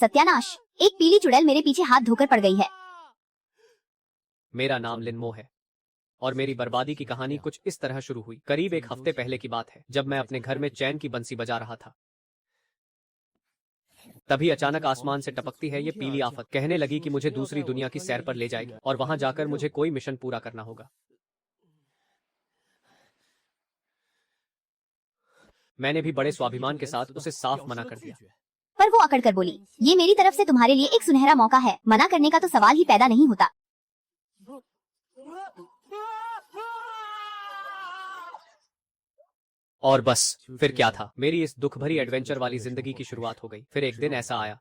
सत्यानाश, एक पीली चुड़ैल मेरे पीछे हाथ धोकर पड़ गई है। मेरा नाम लिनमो है और मेरी बर्बादी की कहानी कुछ इस तरह शुरू हुई। करीब एक हफ्ते पहले की बात है, जब मैं अपने घर में चैन की बंसी बजा रहा था। तभी अचानक आसमान से टपकती है ये पीली आफत। कहने लगी कि मुझे दूसरी दुनिया की सैर पर ले जाएगी और वहां जाकर मुझे कोई मिशन पूरा करना होगा। मैंने भी बड़े स्वाभिमान के साथ उसे साफ मना कर दिया। पर वो अकड़ कर बोली, ये मेरी तरफ से तुम्हारे लिए एक सुनहरा मौका है, मना करने का तो सवाल ही पैदा नहीं होता। और बस फिर क्या था, मेरी इस दुख भरी एडवेंचर वाली जिंदगी की शुरुआत हो गई। फिर एक दिन ऐसा आया।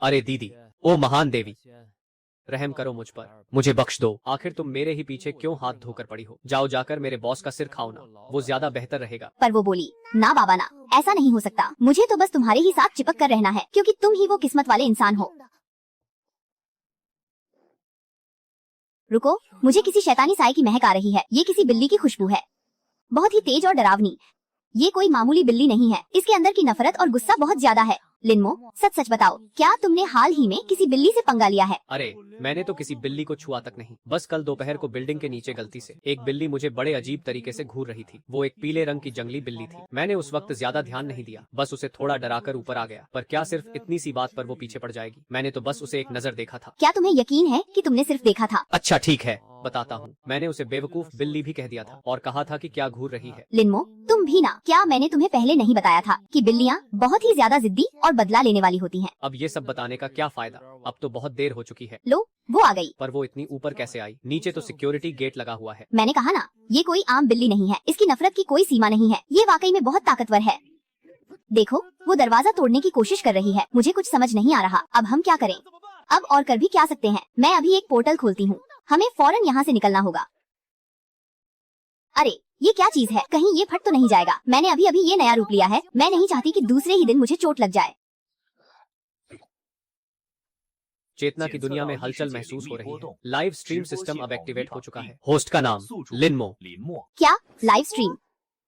अरे दीदी, ओ महान देवी, रहम करो मुझ पर, मुझे बख्श दो। आखिर तुम मेरे ही पीछे क्यों हाथ धोकर पड़ी हो? जाओ जाकर मेरे बॉस का सिर खाओ ना, वो ज्यादा बेहतर रहेगा। पर वो बोली, ना बाबा ना, ऐसा नहीं हो सकता। मुझे तो बस तुम्हारे ही साथ चिपक कर रहना है, क्योंकि तुम ही वो किस्मत वाले इंसान हो। रुको, मुझे किसी शैतानी साए की महक आ रही है। ये किसी बिल्ली की खुशबू है, बहुत ही तेज और डरावनी। ये कोई मामूली बिल्ली नहीं है, इसके अंदर की नफरत और गुस्सा बहुत ज्यादा है। लिनमो, सच सच बताओ, क्या तुमने हाल ही में किसी बिल्ली से पंगा लिया है? अरे मैंने तो किसी बिल्ली को छुआ तक नहीं। बस कल दोपहर को बिल्डिंग के नीचे गलती से एक बिल्ली मुझे बड़े अजीब तरीके से घूर रही थी। वो एक पीले रंग की जंगली बिल्ली थी। मैंने उस वक्त ज्यादा ध्यान नहीं दिया, बस उसे थोड़ा डराकर ऊपर आ गया। पर क्या सिर्फ इतनी सी बात पर वो पीछे पड़ जाएगी? मैंने तो बस उसे एक नजर देखा था। क्या तुम्हें यकीन है कि तुमने सिर्फ देखा था? अच्छा ठीक है, बताता हूँ। मैंने उसे बेवकूफ बिल्ली भी कह दिया था और कहा था कि क्या घूर रही है। लिनमो, तुम भी ना, क्या मैंने तुम्हें पहले नहीं बताया था कि बिल्लियाँ बहुत ही ज्यादा जिद्दी और बदला लेने वाली होती हैं? अब ये सब बताने का क्या फायदा, अब तो बहुत देर हो चुकी है। लो, वो आ गई। पर वो इतनी ऊपर कैसे आई? नीचे तो सिक्योरिटी गेट लगा हुआ है। मैंने कहा ना, ये कोई आम बिल्ली नहीं है, इसकी नफरत की कोई सीमा नहीं है। ये वाकई में बहुत ताकतवर है। देखो, वो दरवाजा तोड़ने की कोशिश कर रही है। मुझे कुछ समझ नहीं आ रहा, अब हम क्या करें? अब और कर भी क्या सकते हैं? मैं अभी एक पोर्टल खोलती हूँ, हमें फौरन यहाँ से निकलना होगा। अरे ये क्या चीज है, कहीं ये फट तो नहीं जाएगा? मैंने अभी अभी ये नया रूप लिया है, मैं नहीं चाहती कि दूसरे ही दिन मुझे चोट लग जाए। चेतना की दुनिया में हलचल महसूस हो रही है। लाइव स्ट्रीम सिस्टम अब एक्टिवेट हो चुका है। होस्ट का नाम लिनमो। क्या लाइव स्ट्रीम?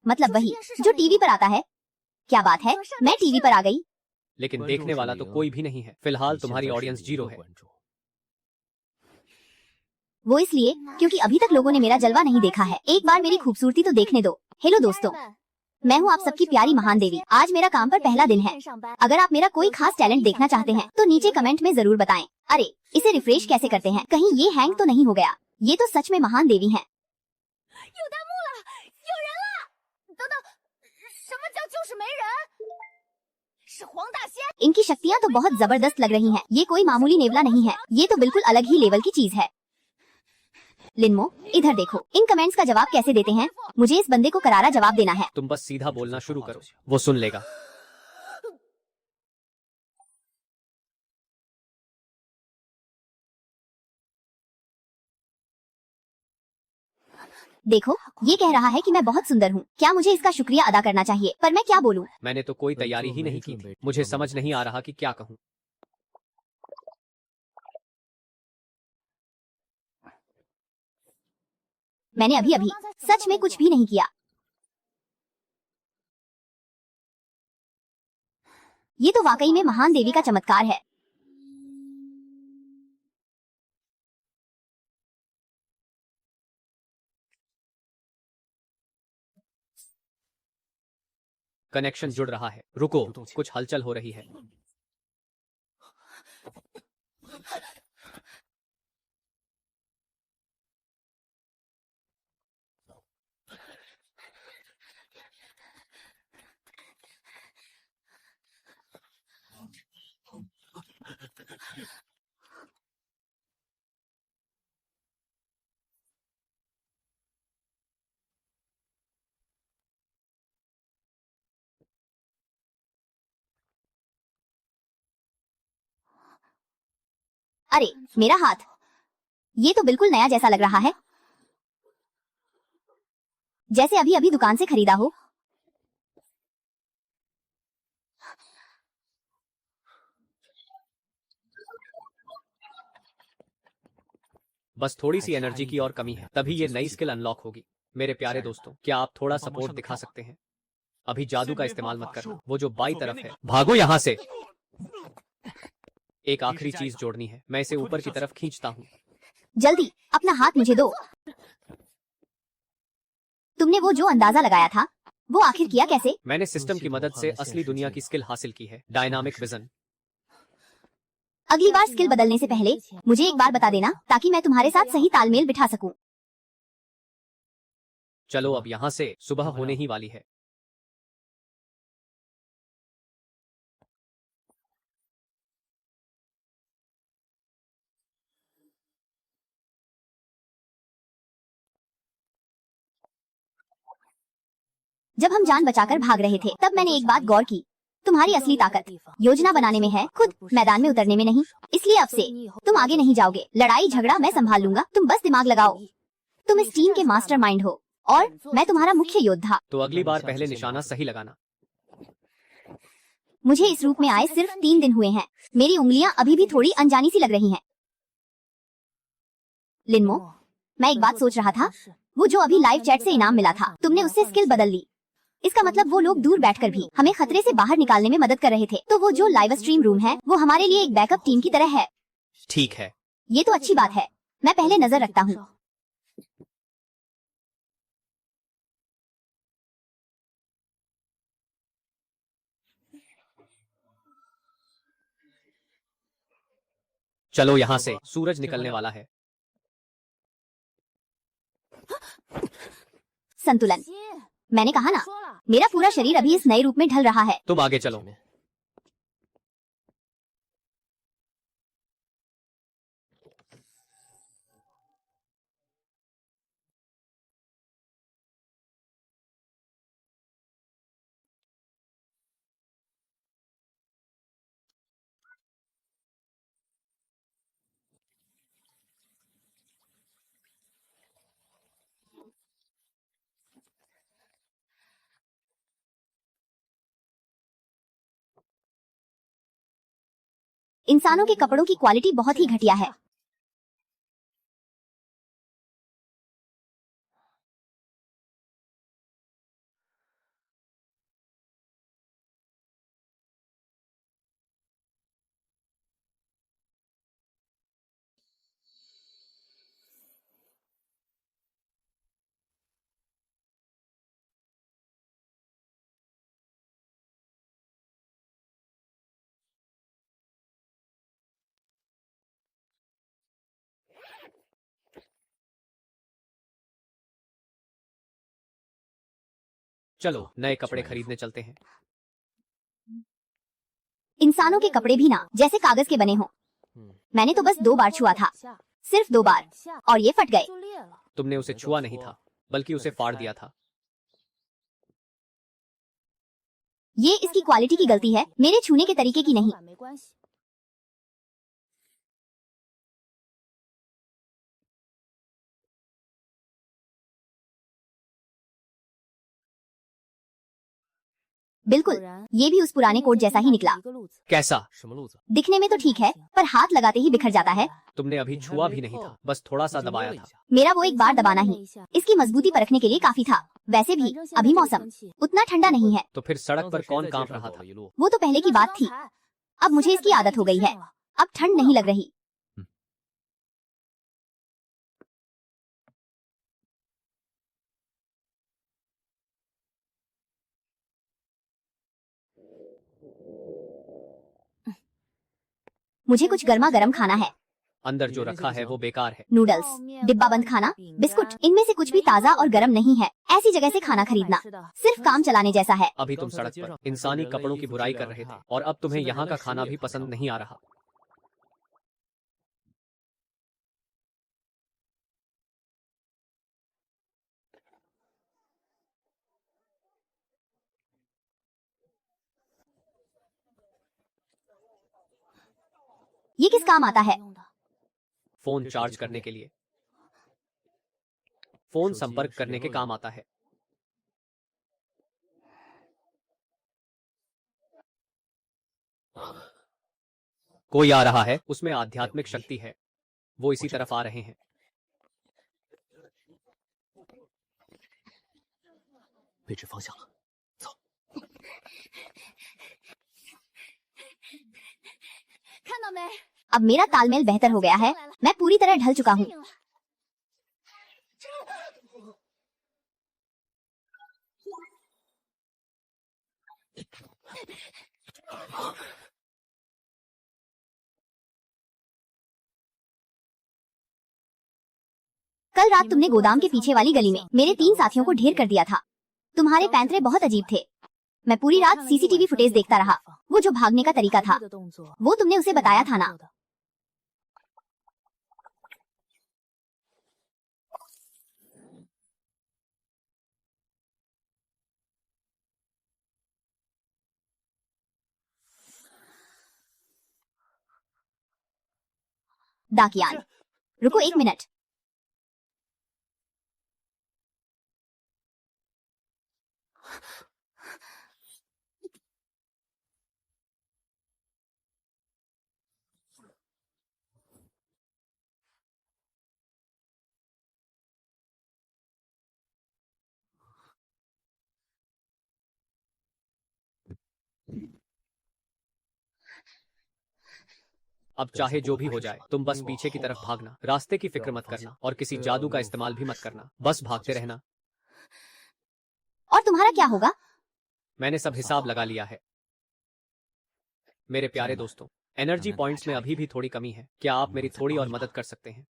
मतलब वही जो टीवी पर आता है? क्या बात है, मैं टीवी पर आ गई। लेकिन देखने वाला तो कोई भी नहीं है। फिलहाल तुम्हारी ऑडियंस 0 है। वो इसलिए क्योंकि अभी तक लोगों ने मेरा जलवा नहीं देखा है। एक बार मेरी खूबसूरती तो देखने दो। हेलो दोस्तों, मैं हूँ आप सबकी प्यारी महान देवी। आज मेरा काम पर पहला दिन है। अगर आप मेरा कोई खास टैलेंट देखना चाहते हैं तो नीचे कमेंट में जरूर बताएं। अरे इसे रिफ्रेश कैसे करते हैं? कहीं ये हैंग तो नहीं हो गया? ये तो सच में महान देवी हैं। इनकी शक्तियाँ तो बहुत जबरदस्त लग रही हैं। ये कोई मामूली नेवला नहीं है, ये तो बिल्कुल अलग ही लेवल की चीज है। लिनमो, इधर देखो, इन कमेंट्स का जवाब कैसे देते हैं? मुझे इस बंदे को करारा जवाब देना है। तुम बस सीधा बोलना शुरू करो, वो सुन लेगा। देखो, ये कह रहा है कि मैं बहुत सुंदर हूँ। क्या मुझे इसका शुक्रिया अदा करना चाहिए? पर मैं क्या बोलूँ? मैंने तो कोई तैयारी ही नहीं की थी। मुझे समझ नहीं आ रहा कि क्या कहूँ। मैंने अभी अभी सच में कुछ भी नहीं किया। ये तो वाकई में महान देवी का चमत्कार है। कनेक्शन जुड़ रहा है। रुको, कुछ हलचल हो रही है। अरे मेरा हाथ, ये तो बिल्कुल नया जैसा लग रहा है। जैसे अभी अभी दुकान से खरीदा हो। बस थोड़ी सी एनर्जी की और कमी है, तभी ये नई स्किल अनलॉक होगी। मेरे प्यारे दोस्तों, क्या आप थोड़ा सपोर्ट दिखा सकते हैं? अभी जादू का इस्तेमाल मत करना, वो जो बाई तरफ है, भागो यहाँ से। एक आखिरी चीज जोड़नी है, मैं इसे ऊपर की तरफ खींचता हूँ। जल्दी अपना हाथ मुझे दो। तुमने वो जो अंदाजा लगाया था वो आखिर किया कैसे? मैंने सिस्टम की मदद से असली दुनिया की स्किल हासिल की है, डायनामिक विजन। अगली बार स्किल बदलने से पहले मुझे एक बार बता देना ताकि मैं तुम्हारे साथ सही तालमेल बिठा सकूं। चलो अब यहाँ से, सुबह होने ही वाली है। जब हम जान बचाकर भाग रहे थे तब मैंने एक बात गौर की, तुम्हारी असली ताकत योजना बनाने में है, खुद मैदान में उतरने में नहीं। इसलिए अब से तुम आगे नहीं जाओगे, लड़ाई झगड़ा मैं संभाल लूंगा, तुम बस दिमाग लगाओ। तुम इस टीम के मास्टरमाइंड हो और मैं तुम्हारा मुख्य योद्धा। तो अगली बार पहले निशाना सही लगाना। मुझे इस रूप में आए सिर्फ 3 दिन हुए हैं, मेरी उंगलियां अभी भी थोड़ी अनजानी सी लग रही हैं। लिनमो, मैं एक बात सोच रहा था, वो जो अभी लाइव चैट से इनाम मिला था, तुमने उससे स्किल बदल ली। इसका मतलब वो लोग दूर बैठकर भी हमें खतरे से बाहर निकालने में मदद कर रहे थे। तो वो जो लाइव स्ट्रीम रूम है वो हमारे लिए एक बैकअप टीम की तरह है। ठीक है, ये तो अच्छी बात है, मैं पहले नजर रखता हूँ। चलो यहाँ से, सूरज निकलने वाला है। संतुलन, मैंने कहा ना, मेरा पूरा शरीर अभी इस नए रूप में ढल रहा है। तुम आगे चलो। इंसानों के कपड़ों की क्वालिटी बहुत ही घटिया है। चलो नए कपड़े खरीदने चलते हैं। इंसानों के कपड़े भी ना जैसे कागज के बने हों। मैंने तो बस 2 बार छुआ था, सिर्फ 2 बार, और ये फट गए। तुमने उसे छुआ नहीं था, बल्कि उसे फाड़ दिया था। ये इसकी क्वालिटी की गलती है, मेरे छूने के तरीके की नहीं। बिल्कुल, ये भी उस पुराने कोट जैसा ही निकला। कैसा? दिखने में तो ठीक है, पर हाथ लगाते ही बिखर जाता है। तुमने अभी छुआ भी नहीं था, बस थोड़ा सा दबाया था। मेरा वो एक बार दबाना ही इसकी मजबूती परखने के लिए काफी था। वैसे भी अभी मौसम उतना ठंडा नहीं है। तो फिर सड़क पर कौन कांप रहा था? वो तो पहले की बात थी, अब मुझे इसकी आदत हो गई है, अब ठंड नहीं लग रही। मुझे कुछ गर्मा गर्म खाना है। अंदर जो रखा है वो बेकार है। नूडल्स, डिब्बा बंद खाना, बिस्कुट, इनमें से कुछ भी ताज़ा और गर्म नहीं है। ऐसी जगह से खाना खरीदना सिर्फ काम चलाने जैसा है। अभी तुम सड़क पर इंसानी कपड़ों की बुराई कर रहे थे और अब तुम्हें यहाँ का खाना भी पसंद नहीं आ रहा। ये किस काम आता है? फोन चार्ज करने के लिए। फोन संपर्क करने के काम आता है। कोई आ रहा है, उसमें आध्यात्मिक शक्ति है, वो इसी तरफ आ रहे हैं। अब मेरा तालमेल बेहतर हो गया है, मैं पूरी तरह ढल चुका हूँ। कल रात तुमने गोदाम के पीछे वाली गली में मेरे 3 साथियों को ढेर कर दिया था। तुम्हारे पैंतरे बहुत अजीब थे। मैं पूरी रात सीसीटीवी फुटेज देखता रहा। वो जो भागने का तरीका था, वो तुमने उसे बताया था ना? डाकियान, रुको 1 मिनट। अब चाहे जो भी हो जाए, तुम बस पीछे की तरफ भागना, रास्ते की फिक्र मत करना और किसी जादू का इस्तेमाल भी मत करना, बस भागते रहना। और तुम्हारा क्या होगा? मैंने सब हिसाब लगा लिया है। मेरे प्यारे दोस्तों, एनर्जी पॉइंट्स में अभी भी थोड़ी कमी है। क्या आप मेरी थोड़ी और मदद कर सकते हैं?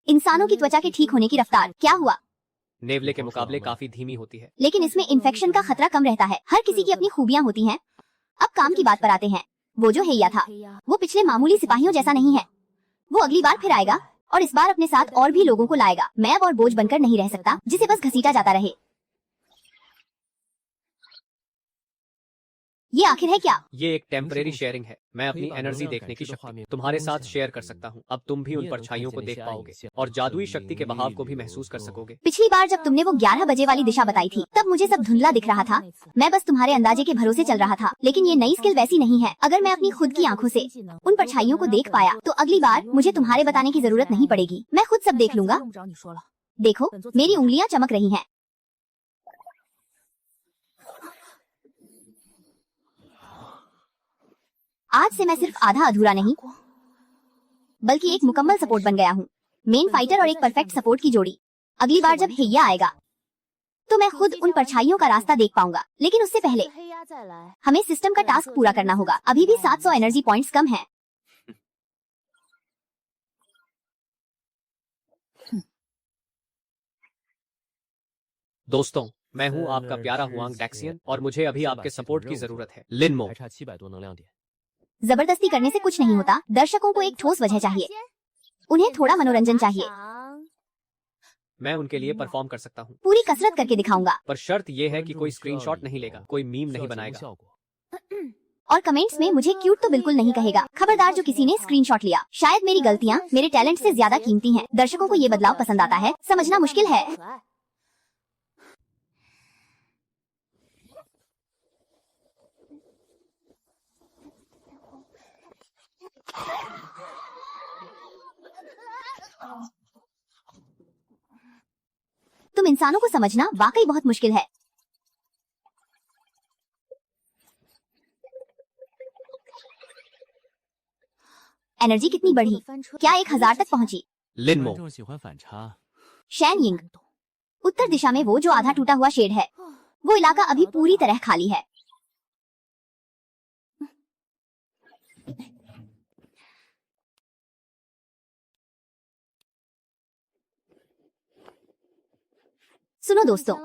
इंसानों की त्वचा के ठीक होने की रफ्तार क्या हुआ? नेवले के मुकाबले काफी धीमी होती है। लेकिन इसमें इन्फेक्शन का खतरा कम रहता है। हर किसी की अपनी खूबियां होती हैं। अब काम की बात पर आते हैं। वो जो हैया था, वो पिछले मामूली सिपाहियों जैसा नहीं है। वो अगली बार फिर आएगा और इस बार अपने साथ और भी लोगों को लाएगा। मैं अब और बोझ बनकर नहीं रह सकता जिसे बस घसीटा जाता रहे। ये आखिर है क्या? ये एक टेम्परेरी शेयरिंग है। मैं अपनी एनर्जी देखने की शक्ति तुम्हारे साथ शेयर कर सकता हूँ। अब तुम भी उन परछाइयों को देख पाओगे और जादुई शक्ति के बहाव को भी महसूस कर सकोगे। पिछली बार जब तुमने वो 11 बजे वाली दिशा बताई थी, तब मुझे सब धुंधला दिख रहा था। मैं बस तुम्हारे अंदाजे के भरोसे चल रहा था। लेकिन ये नई स्किल वैसी नहीं है। अगर मैं अपनी खुद की आंखों से उन परछाइयों को देख पाया, तो अगली बार मुझे तुम्हारे बताने की जरूरत नहीं पड़ेगी। मैं खुद सब देख लूंगा। देखो, मेरी उंगलियां चमक रही हैं। आज से मैं सिर्फ आधा अधूरा नहीं, बल्कि एक मुकम्मल सपोर्ट बन गया हूँ। मेन फाइटर और एक परफेक्ट सपोर्ट की जोड़ी। अगली बार जब हैया आएगा, तो मैं खुद उन परछाइयों का रास्ता देख पाऊंगा। लेकिन उससे पहले हमें सिस्टम का टास्क पूरा करना होगा। अभी भी 700 एनर्जी पॉइंट्स कम है। दोस्तों, मैं हूँ आपका प्यारा हुआंग डैक्सियन और मुझे अभी आपके सपोर्ट की जरूरत है। लिनमो, जबरदस्ती करने से कुछ नहीं होता। दर्शकों को एक ठोस वजह चाहिए। उन्हें थोड़ा मनोरंजन चाहिए। मैं उनके लिए परफॉर्म कर सकता हूँ। पूरी कसरत करके दिखाऊंगा। पर शर्त ये है कि कोई स्क्रीनशॉट नहीं लेगा, कोई मीम नहीं बनाएगा। और कमेंट्स में मुझे क्यूट तो बिल्कुल नहीं कहेगा। खबरदार जो किसी ने स्क्रीनशॉट लिया। शायद मेरी गलतियाँ मेरे टैलेंट से ज्यादा कीमती हैं। दर्शकों को ये बदलाव पसंद आता है। समझना मुश्किल है। तुम इंसानों को समझना वाकई बहुत मुश्किल है। एनर्जी कितनी बढ़ी, क्या 1000 तक पहुंची? लिनमो, 观众喜欢反差。 शैन यिंग, उत्तर दिशा में वो जो आधा टूटा हुआ शेड है, वो इलाका अभी पूरी तरह खाली है। सुनो दोस्तों,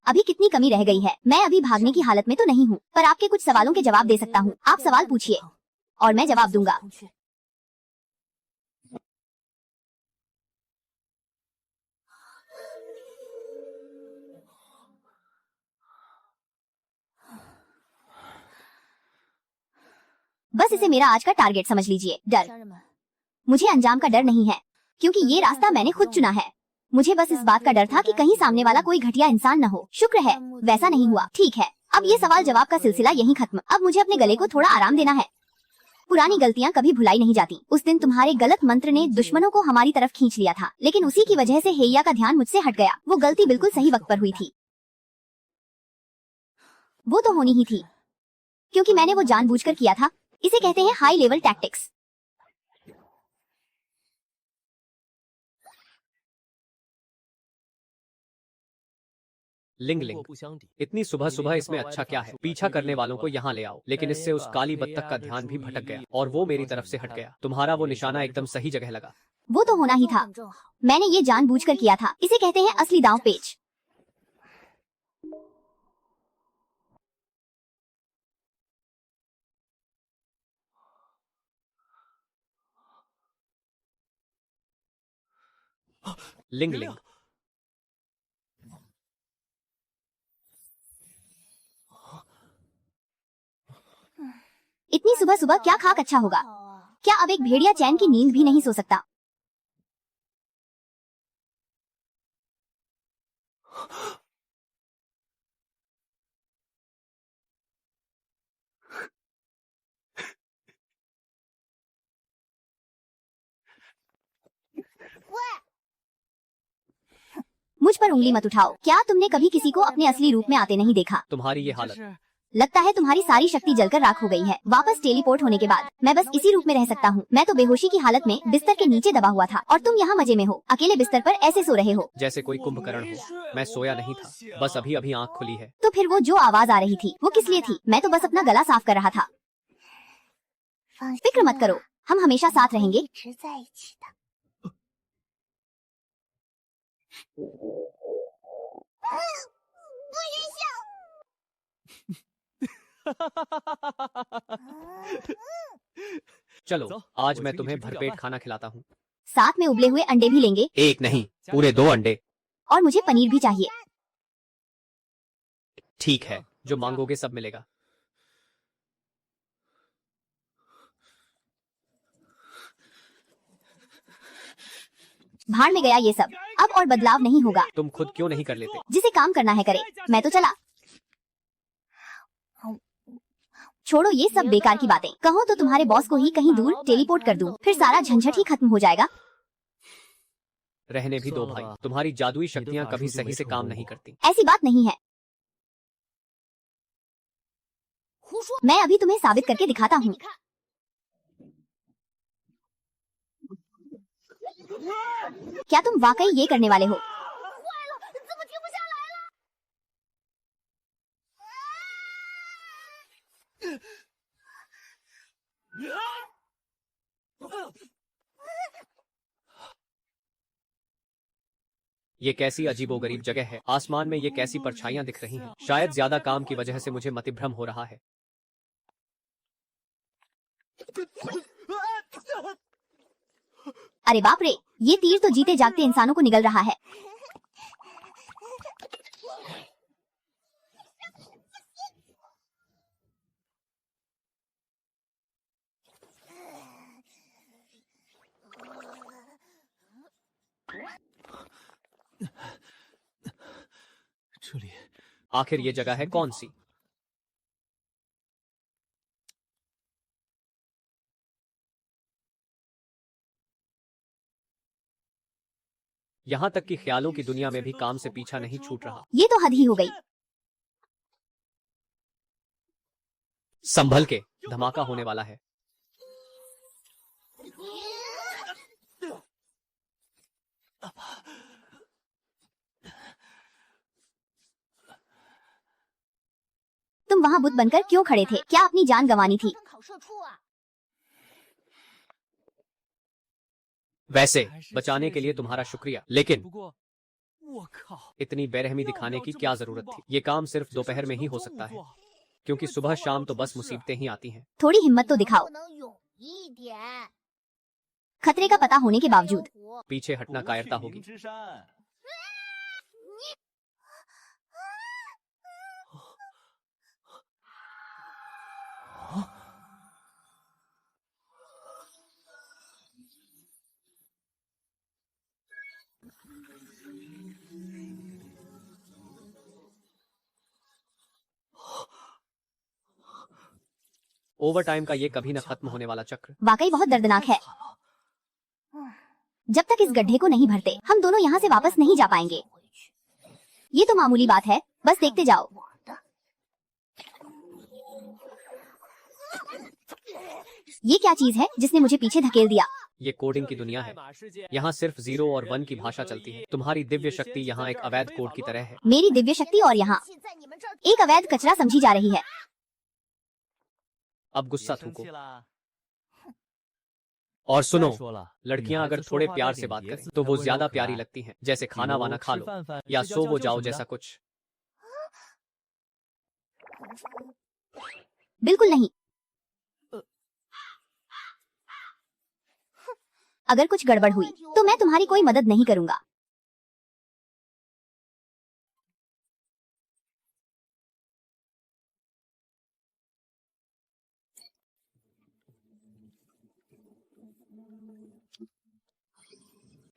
अभी कितनी कमी रह गई है? मैं अभी भागने की हालत में तो नहीं हूँ, पर आपके कुछ सवालों के जवाब दे सकता हूँ। आप सवाल पूछिए और मैं जवाब दूंगा। बस इसे मेरा आज का टारगेट समझ लीजिए, डर। मुझे अंजाम का डर नहीं है, क्योंकि ये रास्ता मैंने खुद चुना है। मुझे बस इस बात का डर था कि कहीं सामने वाला कोई घटिया इंसान न हो। शुक्र है वैसा नहीं हुआ। ठीक है, अब ये सवाल जवाब का सिलसिला यहीं खत्म। अब मुझे अपने गले को थोड़ा आराम देना है। पुरानी गलतियां कभी भुलाई नहीं जाती। उस दिन तुम्हारे गलत मंत्र ने दुश्मनों को हमारी तरफ खींच लिया था, लेकिन उसी की वजह से हेया का ध्यान मुझसे हट गया। वो गलती बिल्कुल सही वक्त पर हुई थी। वो तो होनी ही थी, क्योंकि मैंने वो जानबूझकर किया था। इसे कहते हैं हाई लेवल टैक्टिक्स। लिंग 不 लिंग, 过不相抵。 इतनी सुबह सुबह इसमें अच्छा क्या है? पीछा करने वालों को यहाँ ले आओ। लेकिन इससे उस काली बत्तख का ध्यान भी भटक गया और वो मेरी तरफ से हट गया। तुम्हारा वो निशाना एकदम सही जगह लगा। वो तो होना ही था। मैंने ये जानबूझकर किया था। इसे कहते हैं असली दांव पेच। लिंग लिंग, इतनी सुबह सुबह क्या खाक अच्छा होगा? क्या अब एक भेड़िया चैन की नींद भी नहीं सो सकता? मुझ पर उंगली मत उठाओ। क्या तुमने कभी किसी को अपने असली रूप में आते नहीं देखा? तुम्हारी ये 这 हालत, 是 लगता है तुम्हारी सारी शक्ति जलकर राख हो गई है। वापस टेलीपोर्ट होने के बाद मैं बस इसी रूप में रह सकता हूँ। मैं तो बेहोशी की हालत में बिस्तर के नीचे दबा हुआ था और तुम यहाँ मजे में हो, अकेले बिस्तर पर ऐसे सो रहे हो। जैसे कोई कुंभकर्ण हो। मैं सोया नहीं था, बस अभी अभी आंख खुली है। तो फिर वो जो आवाज आ रही थी वो किस लिए थी? मैं तो बस अपना गला साफ कर रहा था। फिक्र मत करो, हम हमेशा साथ रहेंगे। चलो आज मैं तुम्हें भरपेट खाना खिलाता हूँ। साथ में उबले हुए अंडे भी लेंगे एक नहीं, पूरे 2 अंडे। और मुझे पनीर भी चाहिए। ठीक है, जो मांगोगे सब मिलेगा। भाड़ में गया ये सब, अब और बदलाव नहीं होगा। तुम खुद क्यों नहीं कर लेते? जिसे काम करना है करे। मैं तो चला। छोड़ो ये सब बेकार की बातें। कहो तो तुम्हारे बॉस को ही कहीं दूर टेलीपोर्ट कर दूं, फिर सारा झंझट ही खत्म हो जाएगा। रहने भी दो भाई, तुम्हारी जादुई शक्तियाँ कभी सही से काम नहीं करती। ऐसी बात नहीं है, मैं अभी तुम्हें साबित करके दिखाता हूँ। क्या तुम वाकई ये करने वाले हो? ये कैसी अजीबोगरीब जगह है। आसमान में ये कैसी परछाइयां दिख रही हैं। शायद ज्यादा काम की वजह से मुझे मतिभ्रम हो रहा है। अरे बाप रे, ये तीर तो जीते जागते इंसानों को निगल रहा है। 这里 आखिर ये जगह है कौन सी? यहाँ तक कि ख्यालों की दुनिया में भी काम से पीछा नहीं छूट रहा। ये तो हद ही हो गई। संभल के, धमाका होने वाला है। तुम वहाँ बुत बनकर क्यों खड़े थे? क्या अपनी जान गंवानी थी? वैसे बचाने के लिए तुम्हारा शुक्रिया, लेकिन 不过，我靠， इतनी बेरहमी दिखाने की क्या जरूरत थी? ये काम सिर्फ दोपहर में ही हो सकता है, क्योंकि सुबह शाम तो बस मुसीबतें ही आती हैं। थोड़ी हिम्मत तो दिखाओ। खतरे का पता होने के बावजूद। पीछे हटना कायरता होगी। 之山， ओवर टाइम का ये कभी न खत्म होने वाला चक्र। वाकई बहुत दर्दनाक है। जब तक इस गड्ढे को नहीं भरते, हम दोनों यहाँ से वापस नहीं जा पाएंगे। ये तो मामूली बात है, बस देखते जाओ। ये क्या चीज है जिसने मुझे पीछे धकेल दिया? ये कोडिंग की दुनिया है। यहाँ सिर्फ 0 और 1 की भाषा चलती है। तुम्हारी दिव्य शक्ति यहाँ एक अवैध कोड की तरह है। मेरी दिव्य शक्ति और यहाँ एक अवैध कचरा समझी जा रही है। अब गुस्सा 别生 थूको 气了。 और सुनो, 再说了， लड़कियां 女孩 अगर 子说 थोड़े 话 प्यार 带 से 点 बात 别 करें 致 तो 才 वो 温柔 ज्यादा 可 प्यारी 爱 लगती हैं, जैसे 比 खाना 如 वाना खा 吃 लो 饭饭 या 睡觉 सो 觉 वो 就 जाओ 什么的 जैसा कुछ। बिल्कुल नहीं। अगर कुछ गड़बड़ हुई तो मैं तुम्हारी कोई मदद नहीं करूंगा।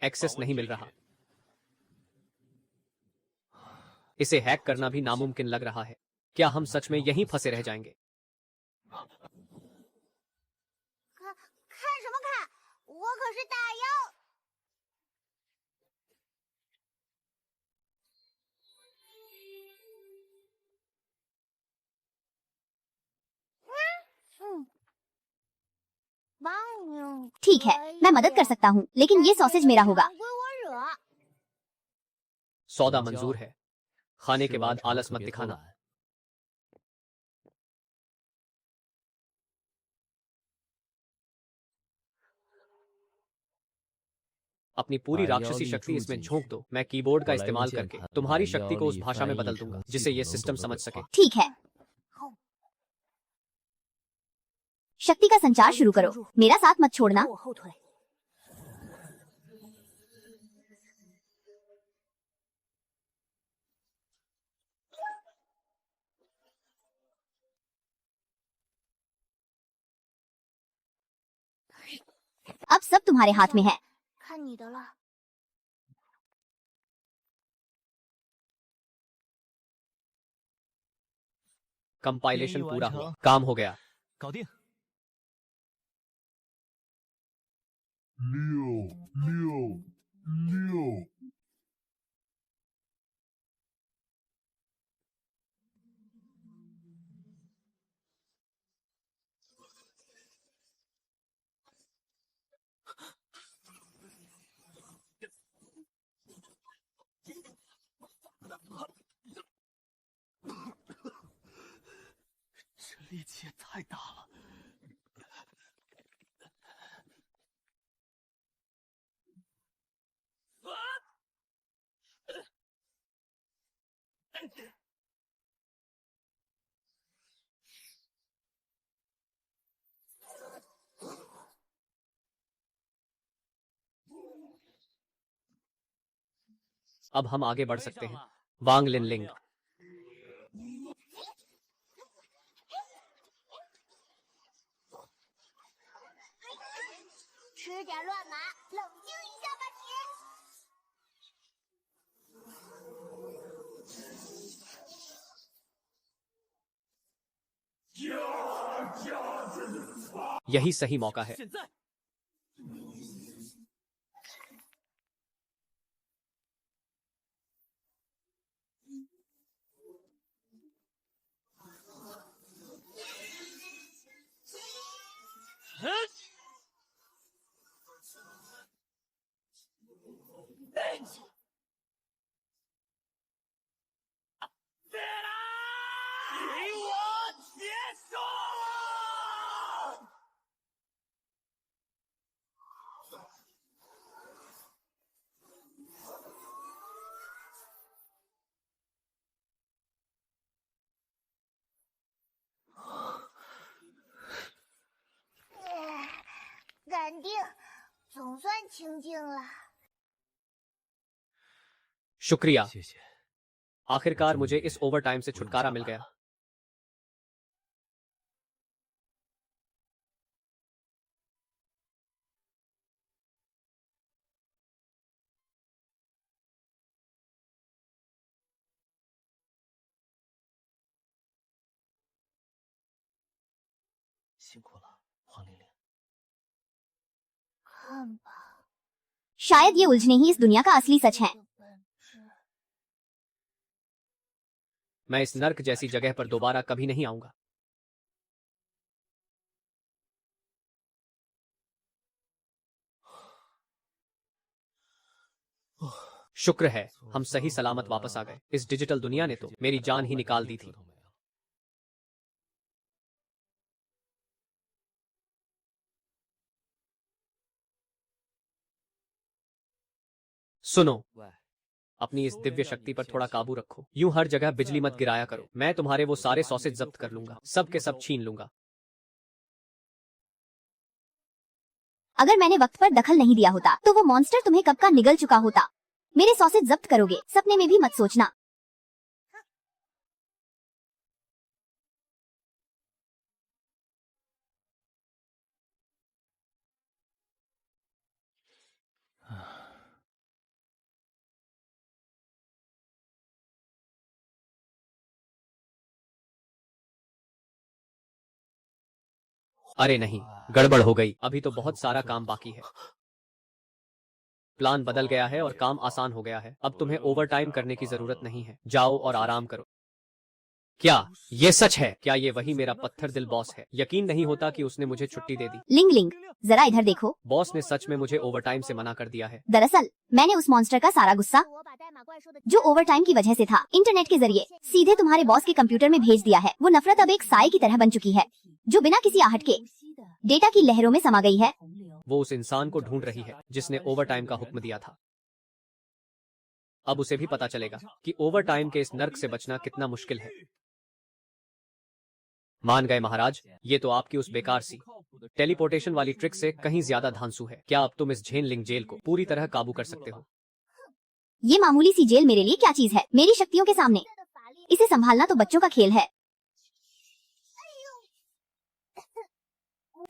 एक्सेस नहीं मिल रहा। इसे हैक करना भी नामुमकिन लग रहा है। क्या हम सच में यहीं फंसे रह जाएंगे? 看什么看？我可是大妖。ठीक है, मैं मदद कर सकता हूँ, लेकिन ये सॉसेज मेरा होगा। सौदा मंजूर है। खाने के 吃完 बाद 茶 आलस 可 मत 别偷 दिखाना। 懒。 अपनी पूरी आया राक्षसी ली शक्ति चू इसमें जी। झोंक दो। मैं कीबोर्ड का बोला इस्तेमाल यूं करके जेन तुम्हारी था, शक्ति को उस आया भाषा में ली बदल फाई दूंगा ठो जिसे ये सी सिस्टम करो समझ तो सके। ठीक है, शक्ति का संचार शुरू करो। मेरा साथ मत छोड़ना। अब सब तुम्हारे हाथ में है। 看你的了。 कंपाइलेशन 编译 पूरा 完 हुआ, 成， काम हो गया। 搞定。 666这力气也太大了。 अब हम आगे बढ़ सकते हैं। वांग लिनलिंग। 吃点乱麻，冷静一下吧你。यही सही मौका है। 现在 给我结束！ 感定，总算清静了。 शुक्रिया, 谢谢。 आखिरकार मुझे इस ओवरटाइम से छुटकारा मिल गया।辛苦了，黄玲玲。 看吧， शायद ये उलझने ही इस दुनिया का असली सच है। 本质。 मैं इस नर्क जैसी जगह पर दोबारा कभी नहीं आऊंगा। शुक्र है हम सही सलामत वापस आ गए। इस डिजिटल दुनिया ने तो मेरी जान ही निकाल दी थी। सुनो, अपनी इस दिव्य शक्ति पर थोड़ा काबू रखो। यूं हर जगह बिजली मत गिराया करो। मैं तुम्हारे वो सारे सॉसेज जब्त कर लूंगा, सब के सब छीन लूंगा। अगर मैंने वक्त पर दखल नहीं दिया होता तो वो मॉन्स्टर तुम्हें कब का निगल चुका होता। मेरे सॉसेज जब्त करोगे, सपने में भी मत सोचना। अरे नहीं, गड़बड़ हो गई। अभी तो बहुत सारा काम बाकी है। प्लान बदल गया है और काम आसान हो गया है। अब तुम्हें ओवरटाइम करने की जरूरत नहीं है। जाओ और आराम करो। क्या ये सच है? क्या ये वही मेरा पत्थर दिल बॉस है? यकीन नहीं होता कि उसने मुझे छुट्टी दे दी। लिंग लिंग, जरा इधर देखो। बॉस ने सच में मुझे ओवरटाइम से मना कर दिया है। दरअसल मैंने उस मॉन्स्टर का सारा गुस्सा, 我把代码怪兽的 जो ओवरटाइम की वजह से था, इंटरनेट के जरिए सीधे तुम्हारे बॉस के कंप्यूटर में भेज दिया है। वो नफरत अब एक साए की तरह बन चुकी है, जो बिना किसी आहट के डेटा की लहरों में समा गई है। वो उस इंसान को ढूंढ रही है जिसने ओवरटाइम का हुक्म दिया था। अब उसे भी पता चलेगा कि ओवरटाइम के इस नर्क से बचना कितना मुश्किल है। मान गए महाराज, ये तो आपकी उस बेकार सी टेलीपोर्टेशन वाली ट्रिक से कहीं ज्यादा धांसू है। क्या अब तुम इस झेन लिंग जेल को पूरी तरह काबू कर सकते हो? ये मामूली सी जेल मेरे लिए क्या चीज है मेरी शक्तियों के सामने। 的法力 इसे संभालना तो बच्चों का खेल है।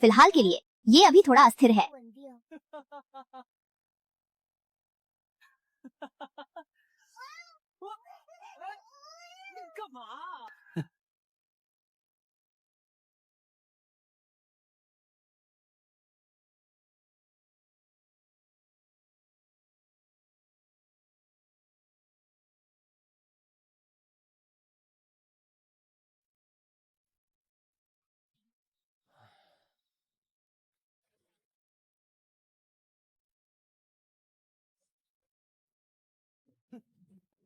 फिलहाल के लिए ये अभी थोड़ा अस्थिर है। 稳定。 你干嘛？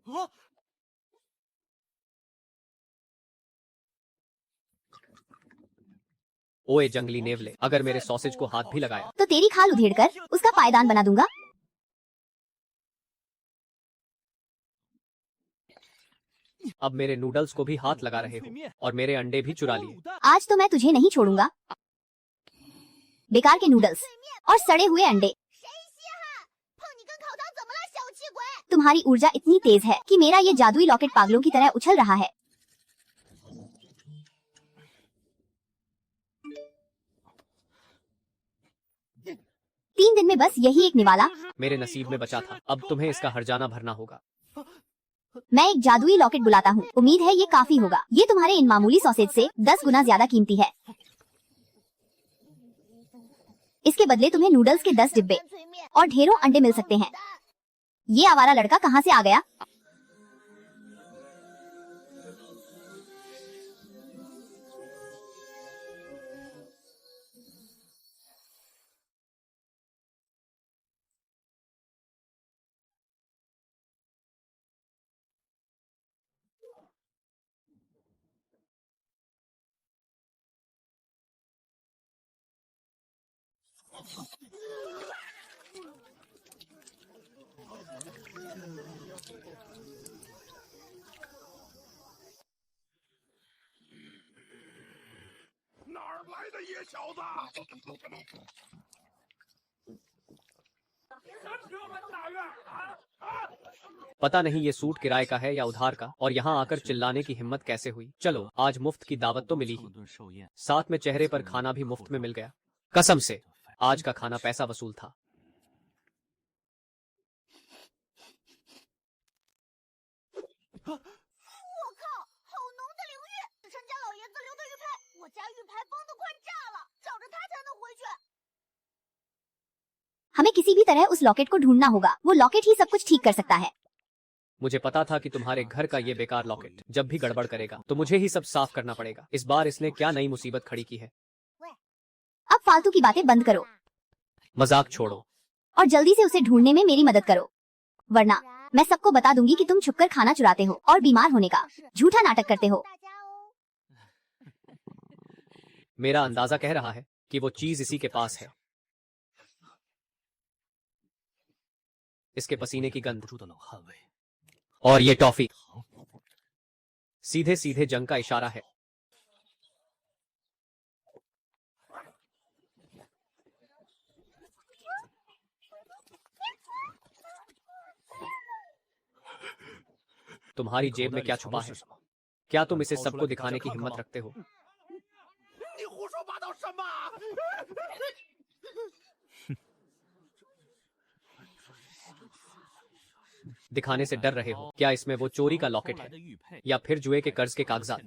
啊！ ओए जंगली नेवले, अगर मेरे सॉसेज को हाथ भी लगाया तो तेरी खाल उधेड़कर उसका पायदान बना दूंगा। अब मेरे नूडल्स को भी हाथ लगा रहे हो और मेरे अंडे भी चुरा लिए। आज तो मैं तुझे नहीं छोड़ूंगा। बेकार के नूडल्स और सड़े हुए अंडे। 谁稀罕？碰你跟烤糖怎么了，小气鬼？ तुम्हारी ऊर्जा इतनी तेज है कि मेरा ये जादुई लॉकेट पागलों की तरह उछल रहा है। तीन दिन में बस यही एक निवाला। मेरे नसीब में बचा था। अब तुम्हें इसका हर्जाना भरना होगा। मैं एक जादुई लॉकेट बुलाता हूँ। उम्मीद है ये काफी होगा। ये तुम्हारे इन मामूली सॉसेज से 10 गुना ज्यादा कीमती है। इसके बदले तुम्हें नूडल्स के 10 डिब्बे और ढेरों अंडे मिल सकते हैं। ये आवारा लड़का कहाँ से आ गया? पता नहीं ये सूट किराए का है या उधार का, और यहाँ आकर चिल्लाने की हिम्मत कैसे हुई। चलो आज मुफ्त की दावत तो मिली ही, साथ में चेहरे पर खाना भी मुफ्त में मिल गया। कसम से आज का खाना पैसा वसूल था। हमें किसी भी तरह उस लॉकेट को ढूंढना होगा। वो लॉकेट ही सब कुछ ठीक कर सकता है। मुझे पता था कि तुम्हारे घर का ये बेकार लॉकेट जब भी गड़बड़ करेगा तो मुझे ही सब साफ करना पड़ेगा। इस बार इसने क्या नई मुसीबत खड़ी की है। अब फालतू की बातें बंद करो मजाक छोड़ो और जल्दी से उसे ढूंढने में मेरी मदद करो, वरना मैं सबको बता दूंगी कि तुम छुपकर खाना चुराते हो और बीमार होने का झूठा नाटक करते हो। मेरा अंदाजा कह रहा है कि वो चीज इसी के पास है। इसके पसीने की गंध और ये टॉफी सीधे सीधे जंग का इशारा है। तुम्हारी जेब में क्या छुपा है? क्या तुम इसे सबको दिखाने की हिम्मत रखते हो? दिखाने से डर रहे हो? क्या इसमें वो चोरी का लॉकेट है या फिर जुए के कर्ज के कागजात?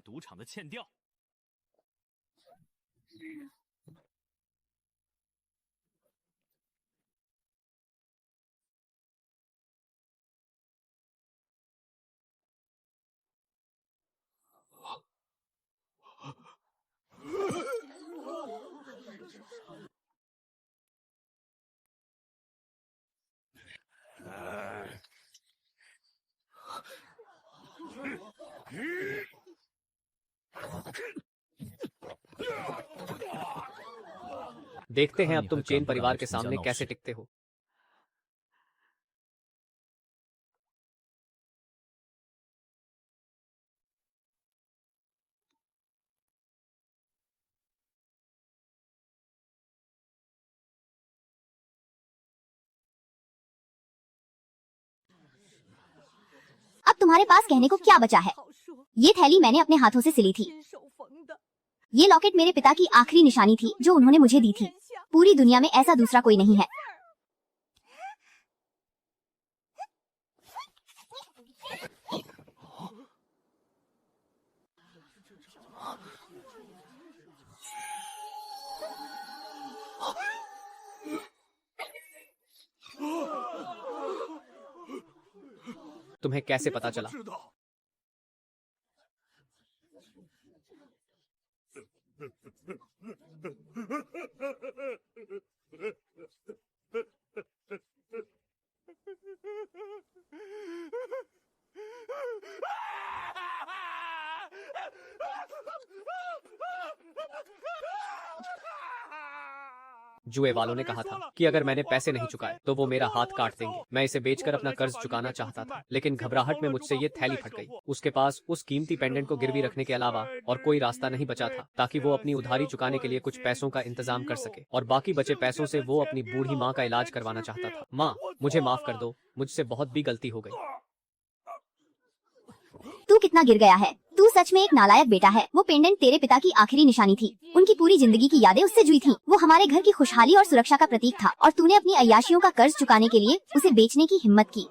देखते हैं अब तुम चेन परिवार के सामने कैसे टिकते हो। अब तुम्हारे पास कहने को क्या बचा है? ये थैली मैंने अपने हाथों से सिली थी। ये लॉकेट मेरे पिता की आखिरी निशानी थी जो उन्होंने मुझे दी थी। पूरी दुनिया में ऐसा दूसरा कोई नहीं है। तुम्हें कैसे पता चला? जुए वालों ने कहा था कि अगर मैंने पैसे नहीं चुकाए तो वो मेरा हाथ काट देंगे। मैं इसे बेचकर अपना कर्ज चुकाना चाहता था, लेकिन घबराहट में मुझसे ये थैली फट गई। उसके पास उस कीमती पेंडेंट को गिरवी रखने के अलावा और कोई रास्ता नहीं बचा था ताकि वो अपनी उधारी चुकाने के लिए कुछ पैसों का इंतजाम कर सके, और बाकी बचे पैसों से वो अपनी बूढ़ी माँ का इलाज करवाना चाहता था। माँ, मुझे माफ कर दो, मुझसे बहुत भी गलती हो गई। तू कितना गिर गया है? तू सच में एक नालायक बेटा है। वो पेंडेंट तेरे पिता की आखिरी निशानी थी। उनकी पूरी जिंदगी की यादें उससे जुड़ी थीं। वो हमारे घर की खुशहाली और सुरक्षा का प्रतीक था, और तूने अपनी अय्याशियों का कर्ज चुकाने के लिए उसे बेचने की हिम्मत की।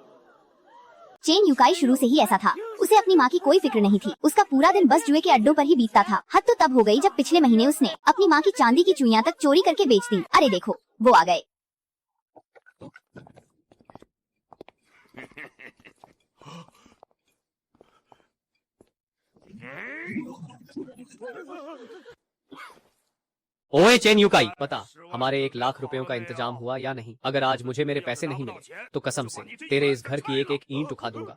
चेन युकाई शुरू से ही ऐसा था। उसे अपनी माँ की कोई फिक्र नहीं थी। उसका पूरा दिन बस जुए के अड्डों पर ही बीतता था। हद तो तब हो गई जब पिछले महीने उसने अपनी माँ की चांदी की चुइयां तक चोरी करके बेच दी। अरे देखो, वो आ गए। ओए चेन युकाई, बता हमारे 1 लाख रुपयों का इंतजाम हुआ या नहीं? अगर आज मुझे मेरे पैसे नहीं मिले तो कसम से तेरे इस घर की एक एक ईंट उठा दूंगा।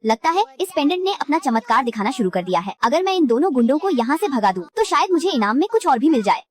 लगता है इस पेंडेंट ने अपना चमत्कार दिखाना शुरू कर दिया है। अगर मैं इन दोनों गुंडों को यहाँ से भगा दूं, तो शायद मुझे इनाम में कुछ और भी मिल जाए।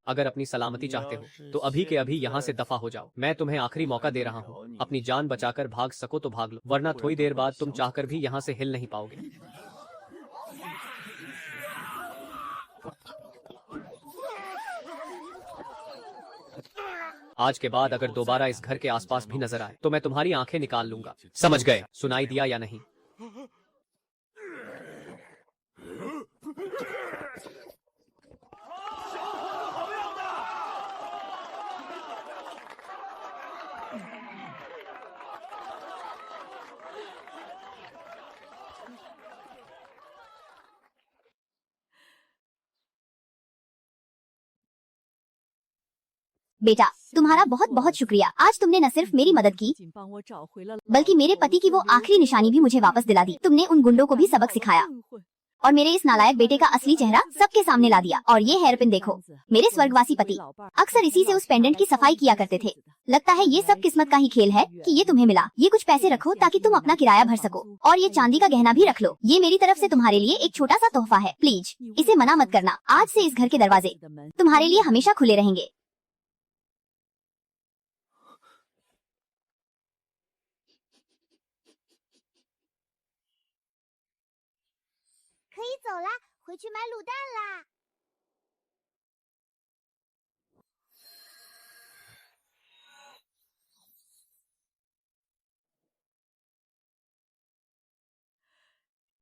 अगर अपनी सलामती चाहते हो तो अभी के अभी यहाँ से दफा हो जाओ। मैं तुम्हें आखिरी मौका दे रहा हूँ। अपनी जान बचाकर भाग सको तो भाग लो, वरना थोड़ी देर बाद तुम चाहकर भी यहाँ से हिल नहीं पाओगे। आज के बाद अगर दोबारा इस घर के आसपास भी नजर आए तो मैं तुम्हारी आंखें निकाल लूंगा। समझ गए? सुनाई दिया या नहीं? बेटा, तुम्हारा बहुत बहुत शुक्रिया। आज तुमने न सिर्फ मेरी मदद की, बल्कि मेरे पति की वो आखिरी निशानी भी मुझे वापस दिला दी। तुमने उन गुंडों को भी सबक सिखाया और मेरे इस नालायक बेटे का असली चेहरा सबके सामने ला दिया। और ये हेयरपिन देखो, मेरे स्वर्गवासी पति अक्सर इसी से उस पेंडेंट की सफाई किया करते थे। लगता है ये सब किस्मत का ही खेल है कि ये तुम्हें मिला। ये कुछ पैसे रखो ताकि तुम अपना किराया भर सको, और ये चांदी का गहना भी रख लो। ये मेरी तरफ से तुम्हारे लिए एक छोटा सा तोहफा है। प्लीज इसे मना मत करना। आज से इस घर के दरवाजे तुम्हारे लिए हमेशा खुले रहेंगे। 可以走啦，回去买卤蛋啦。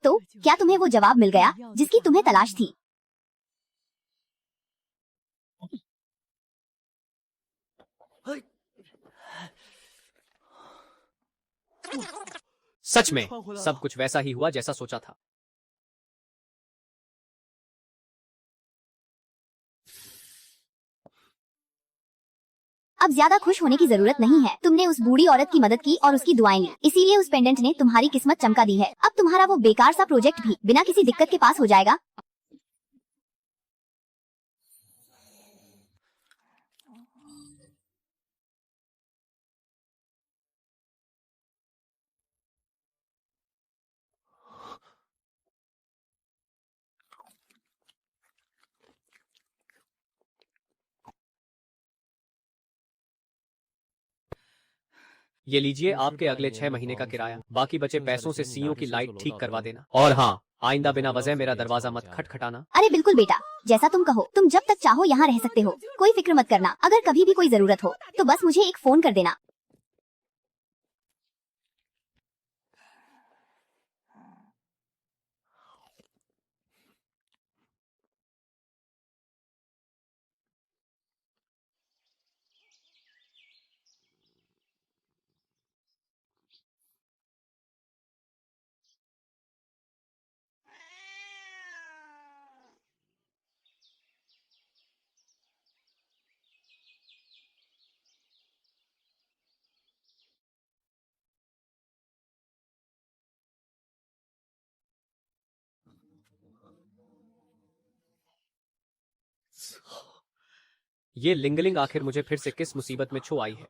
तो क्या तुम्हें वो जवाब मिल गया जिसकी तुम्हें तलाश थी? सच में सब कुछ वैसा ही हुआ जैसा सोचा था। अब ज्यादा खुश होने की जरूरत नहीं है। तुमने उस बूढ़ी औरत की मदद की और उसकी दुआएं ली, इसीलिए उस पेंडेंट ने तुम्हारी किस्मत चमका दी है। अब तुम्हारा वो बेकार सा प्रोजेक्ट भी बिना किसी दिक्कत के पास हो जाएगा। ये लीजिए आपके अगले 6 महीने का किराया। बाकी बचे पैसों से सीओ की लाइट ठीक करवा देना। और हाँ, आइंदा बिना वजह मेरा दरवाजा मत खटखटाना। अरे बिल्कुल बेटा, जैसा तुम कहो। तुम जब तक चाहो यहाँ रह सकते हो। कोई फिक्र मत करना। अगर कभी भी कोई जरूरत हो तो बस मुझे एक फोन कर देना। ये लिंगलिंग आखिर मुझे फिर से किस मुसीबत में छू आई है।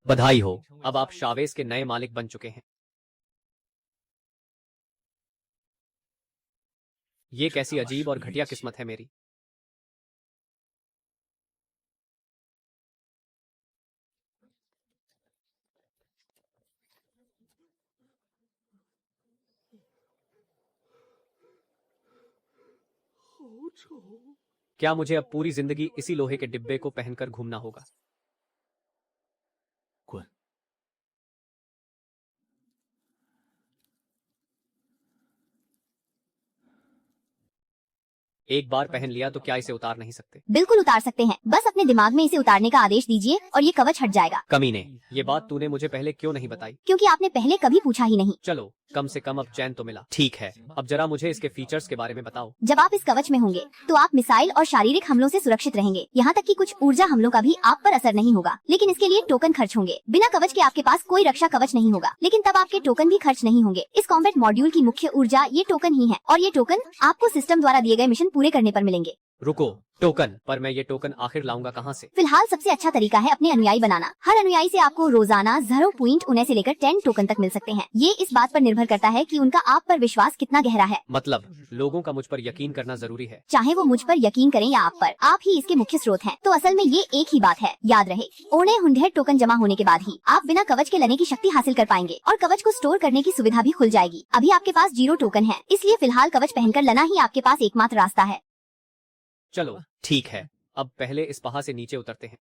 बधाई हो, अब आप शावेस के नए मालिक बन चुके हैं। ये कैसी अजीब और घटिया किस्मत है मेरी। क्या मुझे अब पूरी जिंदगी इसी लोहे के डिब्बे को पहनकर घूमना होगा?滚！ एक बार पहन लिया तो क्या इसे उतार नहीं सकते? बिल्कुल उतार सकते हैं, बस अपने दिमाग में इसे उतारने का आदेश दीजिए और ये कवच हट जाएगा। कमीने, ये बात तूने मुझे पहले क्यों नहीं बताई? क्योंकि आपने पहले कभी पूछा ही नहीं। चलो, कम से कम अब चैन तो मिला। ठीक है, अब जरा मुझे इसके फीचर्स के बारे में बताओ। जब आप इस कवच में होंगे तो आप मिसाइल और शारीरिक हमलों से सुरक्षित रहेंगे। यहाँ तक कि कुछ ऊर्जा हमलों का भी आप पर असर नहीं होगा, लेकिन इसके लिए टोकन खर्च होंगे। बिना कवच के आपके पास कोई रक्षा कवच नहीं होगा, लेकिन तब आपके टोकन भी खर्च नहीं होंगे। इस कॉम्बैट मॉड्यूल की मुख्य ऊर्जा ये टोकन ही है, और ये टोकन आपको सिस्टम द्वारा दिए गए मिशन पूरे करने पर मिलेंगे। रुको, टोकन? पर मैं ये टोकन आखिर लाऊंगा कहाँ से? फिलहाल सबसे अच्छा तरीका है अपने अनुयायी बनाना। हर अनुयायी से आपको रोजाना 0.19 से लेकर 10 टोकन तक मिल सकते हैं। ये इस बात पर निर्भर करता है कि उनका आप पर विश्वास कितना गहरा है। मतलब लोगों का मुझ पर यकीन करना जरूरी है? चाहे वो मुझ पर यकीन करें या आप पर, आप ही इसके मुख्य स्रोत हैं। तो असल में ये एक ही बात है, याद रहे। ओने हुंडेड टोकन जमा होने के बाद ही आप बिना कवच के लेने की शक्ति हासिल कर पाएंगे, और कवच को स्टोर करने की सुविधा भी खुल जाएगी। अभी आपके पास 0 टोकन है, इसलिए फिलहाल कवच पहनकर लेना ही आपके पास एकमात्र रास्ता है। चलो ठीक है, अब पहले इस पहाड़ से नीचे उतरते हैं।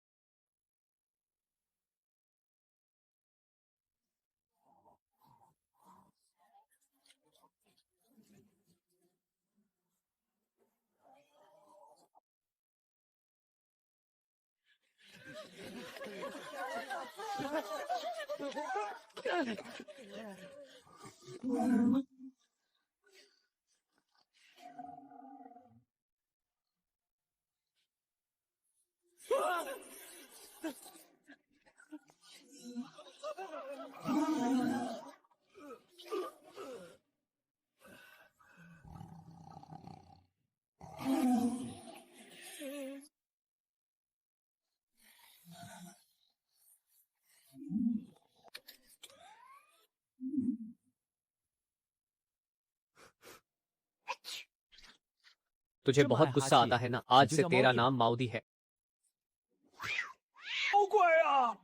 तुझे बहुत गुस्सा आता है ना? आज से तेरा नाम माउदी है। 好贵啊！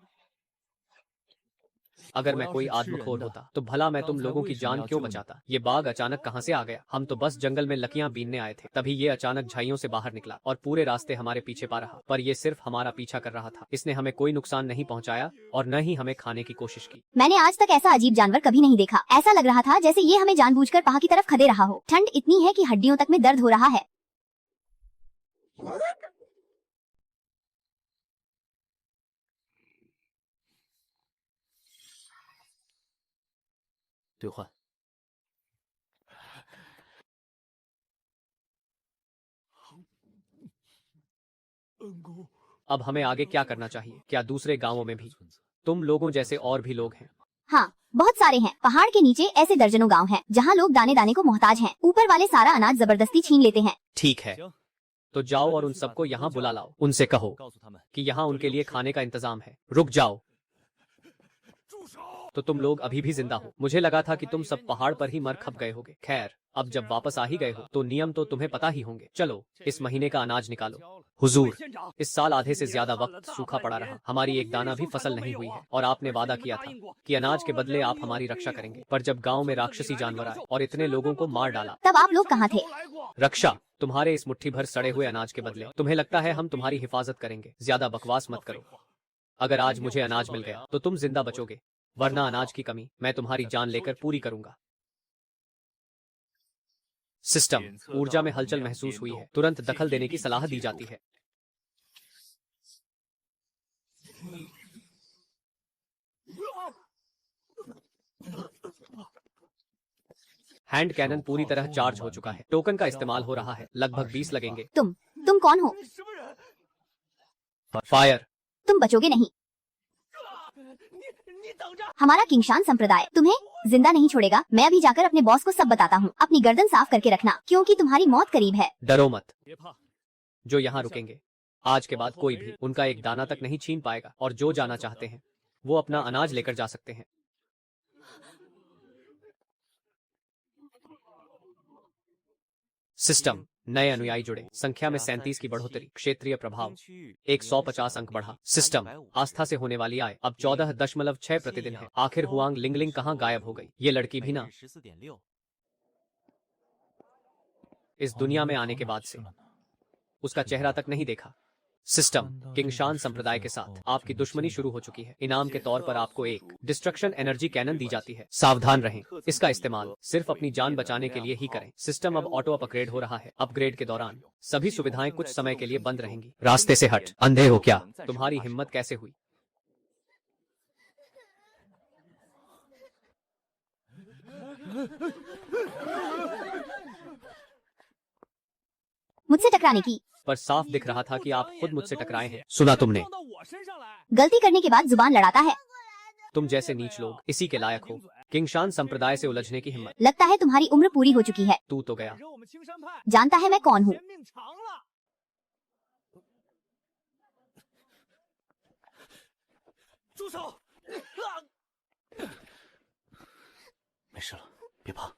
अगर मैं कोई आदमखोर होता तो भला मैं तुम लोगों की जान क्यों बचाता? ये बाघ अचानक कहाँ से आ गया? हम तो बस जंगल में लकियां बीनने आए थे, तभी ये अचानक झाइयों से बाहर निकला और पूरे रास्ते हमारे पीछे पा रहा। पर ये सिर्फ हमारा पीछा कर रहा था, इसने हमें कोई नुकसान नहीं पहुंचाया और न ही हमें खाने की कोशिश की। मैंने आज तक ऐसा अजीब जानवर कभी नहीं देखा। ऐसा लग रहा था जैसे ये हमें जानबूझकर पहाड़ की तरफ खदे रहा हो। ठंड इतनी है कि हड्डियों तक में दर्द हो रहा है। 兑换。恩公， अब हमें आगे क्या करना चाहिए? क्या दूसरे गांवों में भी तुम लोगों जैसे और भी लोग हैं? हाँ, बहुत सारे हैं। पहाड़ के नीचे ऐसे दर्जनों गांव हैं, जहाँ लोग दाने दाने को मोहताज हैं। ऊपर वाले सारा अनाज जबरदस्ती छीन लेते हैं। ठीक है, तो जाओ और उन सबको यहाँ बुला लाओ। उनसे कहो 告诉他们， कि यहाँ उनके लिए खाने का इंतजाम है। रुक जाओ, 住手！ तो तुम लोग अभी भी जिंदा हो? मुझे लगा था कि तुम सब पहाड़ पर ही मर खप गए होगे। खैर, अब जब वापस आ ही गए हो तो नियम तो तुम्हें पता ही होंगे। चलो इस महीने का अनाज निकालो। हुजूर, 县长， इस साल आधे से ज्यादा वक्त सूखा पड़ा रहा, हमारी एक दाना भी फसल नहीं हुई है, और आपने वादा किया था कि अनाज के बदले आप हमारी रक्षा करेंगे। पर जब गांव में राक्षसी जानवर आए और इतने लोगों को मार डाला, तब आप लोग कहाँ थे? 都来过。 रक्षा तुम्हारे इस मुट्ठी भर सड़े हुए अनाज के बदले। तुम्हें लगता है हम तुम्हारी हिफाजत करेंगे? ज्यादा बकवास मत करो। अगर आज मुझे अनाज मिल गया तो तुम जिंदा बचोगे, वरना अनाज की कमी मैं तुम्हारी जान लेकर पूरी करूंगा। सिस्टम, ऊर्जा में हलचल महसूस हुई है। तुरंत दखल देने की सलाह दी जाती है। हैंड कैनन पूरी तरह चार्ज हो चुका है। टोकन का इस्तेमाल हो रहा है। लगभग 20 लगेंगे। तुम कौन हो? 什么人？ फायर। तुम बचोगे नहीं। 你等着！ हमारा किंगशान संप्रदाय तुम्हें जिंदा नहीं छोड़ेगा। मैं अभी जाकर अपने बॉस को सब बताता हूँ। अपनी गर्दन साफ करके रखना, क्योंकि तुम्हारी मौत करीब है। डरो मत। 别怕， जो यहाँ रुकेंगे, आज के बाद कोई भी उनका एक दाना तक नहीं छीन पाएगा, और जो जाना चाहते हैं वो अपना अनाज लेकर जा सकते हैं। सिस्टम। नए अनुयायी जुड़े। संख्या में 37 की बढ़ोतरी। क्षेत्रीय प्रभाव 150 अंक बढ़ा। सिस्टम। आस्था से होने वाली आय अब 14.6 प्रतिदिन है। आखिर हुआंग लिंगलिंग कहाँ गायब हो गई? ये लड़की भी ना 14.6 इस दुनिया में आने के बाद से उसका चेहरा तक नहीं देखा। सिस्टम। किंगशान संप्रदाय के साथ आपकी दुश्मनी शुरू हो चुकी है। इनाम के तौर पर आपको एक डिस्ट्रक्शन एनर्जी कैनन दी जाती है। सावधान रहें, इसका इस्तेमाल सिर्फ अपनी जान बचाने के लिए ही करें। सिस्टम अब ऑटो अपग्रेड हो रहा है। अपग्रेड के दौरान सभी सुविधाएं कुछ समय के लिए बंद रहेंगी। रास्ते से हट, अंधे हो क्या? तुम्हारी हिम्मत कैसे हुई? मुझसे टकराने की पर साफ दिख रहा था कि आप खुद मुझसे टकराए हैं। सुना तुमने? 撞到我身上来！ गलती करने के बाद जुबान लड़ाता है। तुम जैसे नीच लोग इसी के लायक हो। किंगशान संप्रदाय से उलझने की हिम्मत। लगता है तुम्हारी उम्र पूरी हो चुकी है। तू तो गया। 惹我们青山派 जानता है मैं कौन हूँ? 嫌命长了。住手！没事了，别怕。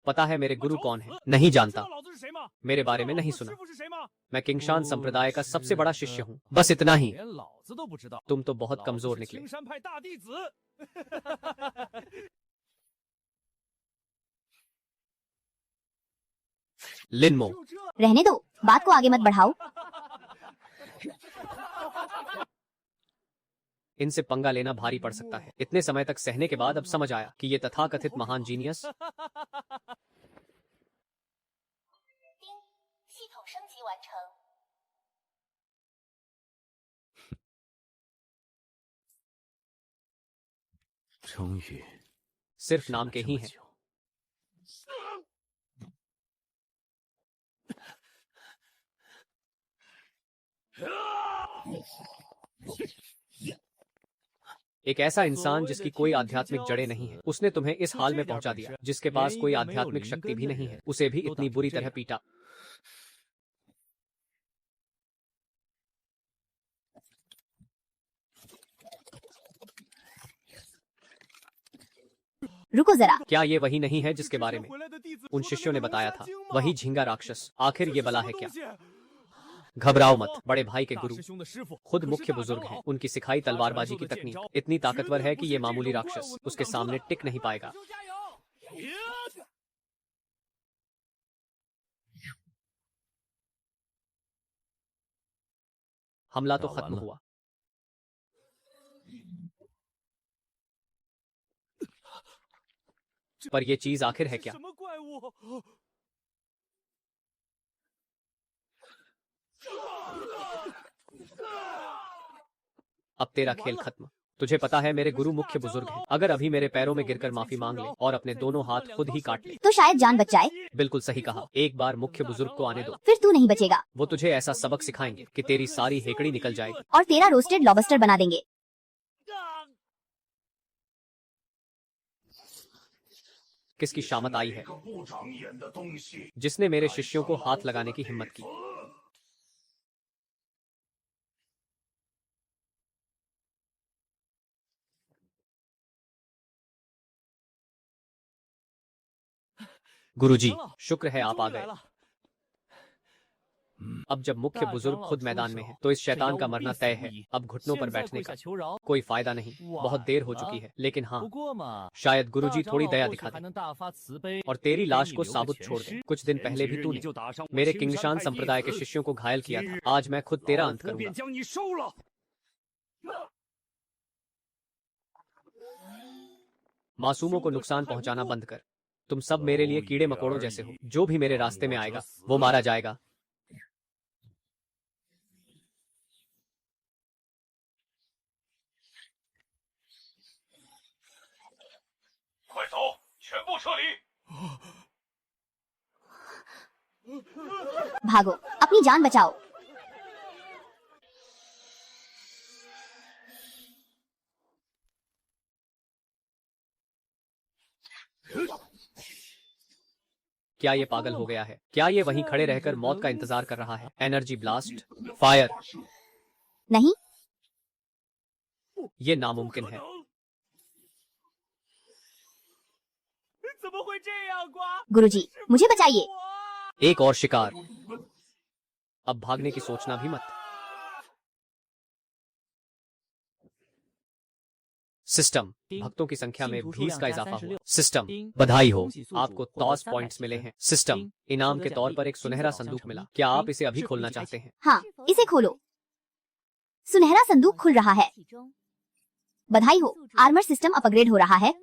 पता है मेरे गुरु कौन है? नहीं 知 जानता। 道老子是谁吗？ मेरे बारे में 知道 नहीं 老子 सुना। 师傅是谁吗？ मैं किंगशान संप्रदाय का सबसे बड़ा शिष्य हूँ। बस इतना ही। 连老子都不知道。 तुम तो बहुत 老子 कमजोर 是 निकले। 青山派大弟子。 लिनमो। 就这， रहने दो, बात को आगे मत बढ़ाओ। इनसे पंगा लेना भारी पड़ सकता है। इतने समय तक सहने के बाद अब समझ आया कि ये तथाकथित महान जीनियस 系统升级完成。 终于 सिर्फ नाम के ही हैं। एक ऐसा इंसान जिसकी कोई आध्यात्मिक जड़ें नहीं है, उसने तुम्हें इस हाल में पहुंचा दिया। जिसके पास कोई आध्यात्मिक शक्ति भी नहीं है, उसे भी इतनी बुरी तरह पीटा। रुको जरा, क्या ये वही नहीं है जिसके बारे में उन शिष्यों ने बताया था? वही झींगा राक्षस। आखिर ये बला है क्या? घबराओ मत, बड़े भाई के 大 गुरु 师兄的师傅 खुद 可是 मुख्य 大 बुजुर्ग 长 हैं। 老 उनकी सिखाई तलवारबाजी की तकनीक इतनी ताकतवर है कि ये मामूली राक्षस उसके सामने टिक नहीं पाएगा। 师兄加油！ हमला तो खत्म हुआ। पर ये चीज आखिर है 这 क्या? 什么怪物？ अब तेरा खेल खत्म। तुझे पता है मेरे गुरु मुख्य बुजुर्ग हैं। अगर अभी मेरे पैरों में गिरकर माफी मांग ले और अपने दोनों हाथ खुद ही काट ले। तो शायद जान बच जाए। बिल्कुल सही कहा। एक बार मुख्य बुजुर्ग को आने दो, फिर तू नहीं बचेगा वो तुझे ऐसा सबक सिखाएंगे कि तेरी सारी हेकड़ी निकल जाएगी। और तेरा रोस्टेड लॉबस्टर बना देंगे। किसकी शामत आई है 不长眼的东西！ जिसने मेरे शिष्यों को हाथ लगाने की हिम्मत की? गुरुजी, शुक्र है आप आ 终于来 गए। 了。 अब जब मुख्य बुजुर्ग खुद मैदान में है तो इस शैतान का मरना तय है। अब घुटनों पर 现在 बैठने 跪下 का 求饶。 कोई फायदा नहीं। बहुत देर हो चुकी है। लेकिन हाँ, 不过嘛， शायद 大 गुरुजी 长 थोड़ी 老 दया 或许 दिखा 还 दे 能大发慈悲， और तेरी 给 लाश 你 को 留个 साबुत 全 छोड़ दे। 尸 कुछ दिन 前 पहले 几 भी 日 तूने 你就打伤我 मेरे 青山 किंगशान 派弟 संप्रदाय के 子 शिष्यों को घायल किया 今 था। 日 आज मैं खुद तेरा 老 अंत 夫 करूंगा। 便将你收了。 मासूमों को नुकसान पहुंचाना बंद कर। तुम सब मेरे लिए कीड़े मकोड़ों जैसे हो। जो भी मेरे रास्ते में आएगा वो मारा जाएगा। 撤离。 भागो, अपनी जान बचाओ। क्या ये पागल हो गया है? क्या ये वहीं खड़े रहकर मौत का इंतजार कर रहा है? एनर्जी ब्लास्ट, फायर, नहीं, ये नामुमकिन है। 怎么会这样，瓜？ गुरुजी, मुझे बचाइए। एक और शिकार। अब भागने की सोचना भी मत। सिस्टम, भक्तों की संख्या में 20 का इजाफा हुआ। सिस्टम, बधाई हो, आपको टॉस पॉइंट्स मिले हैं। सिस्टम, इनाम के तौर पर एक सुनहरा संदूक मिला। क्या आप इसे अभी खोलना चाहते हैं? हाँ, इसे खोलो। सुनहरा संदूक खुल रहा है। बधाई हो, आर्मर सिस्टम अपग्रेड हो रहा है।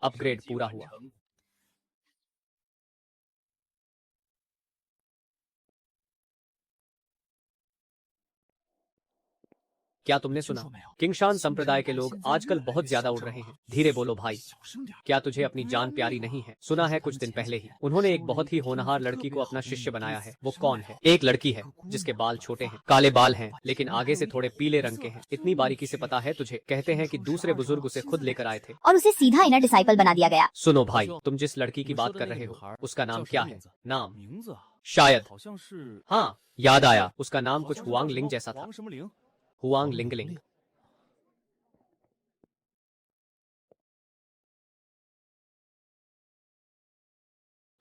अपग्रेड पूरा हुआ। क्या तुमने सुना? किंगशान संप्रदाय के लोग आजकल बहुत ज्यादा उड़ रहे हैं। धीरे बोलो भाई। क्या तुझे अपनी जान प्यारी नहीं है? सुना है कुछ दिन पहले ही उन्होंने एक बहुत ही होनहार लड़की को अपना शिष्य बनाया है। वो कौन है? एक लड़की है जिसके बाल छोटे हैं, काले बाल हैं, लेकिन आगे से थोड़े पीले रंग के हैं। इतनी बारीकी से पता है तुझे? कहते हैं कि दूसरे बुजुर्ग उसे खुद लेकर आए थे और उसे सीधा इनर डिसाइपल बना दिया गया। सुनो भाई, तुम जिस लड़की की बात कर रहे हो उसका नाम क्या है? नाम 名字 शायद, 好像是 हाँ याद आया, उसका नाम कुछ हुआंग लिंग जैसा था। 黄什么灵？ हुआंग लिंगलिंग।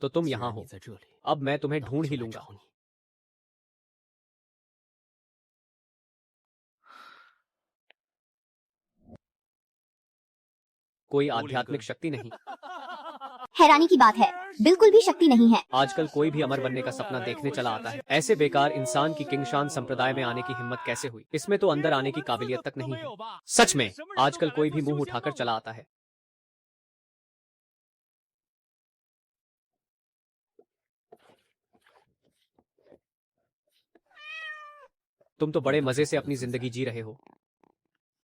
तो तुम यहाँ 既然 हो, 你在这里， अब मैं तुम्हें 那我 ढूंढ 就 ही 来 लूंगा। 找你。 कोई आध्यात्मिक शक्ति नहीं। हैरानी की बात है, बिल्कुल भी शक्ति नहीं है। आजकल कोई भी अमर बनने का सपना देखने चला आता है। ऐसे बेकार इंसान की किंगशान संप्रदाय में आने की हिम्मत कैसे हुई? इसमें तो अंदर आने की काबिलियत तक नहीं है। सच में, आजकल कोई भी मुंह उठाकर चला आता है। तुम तो बड़े मजे से अपनी जिंदगी जी रहे हो।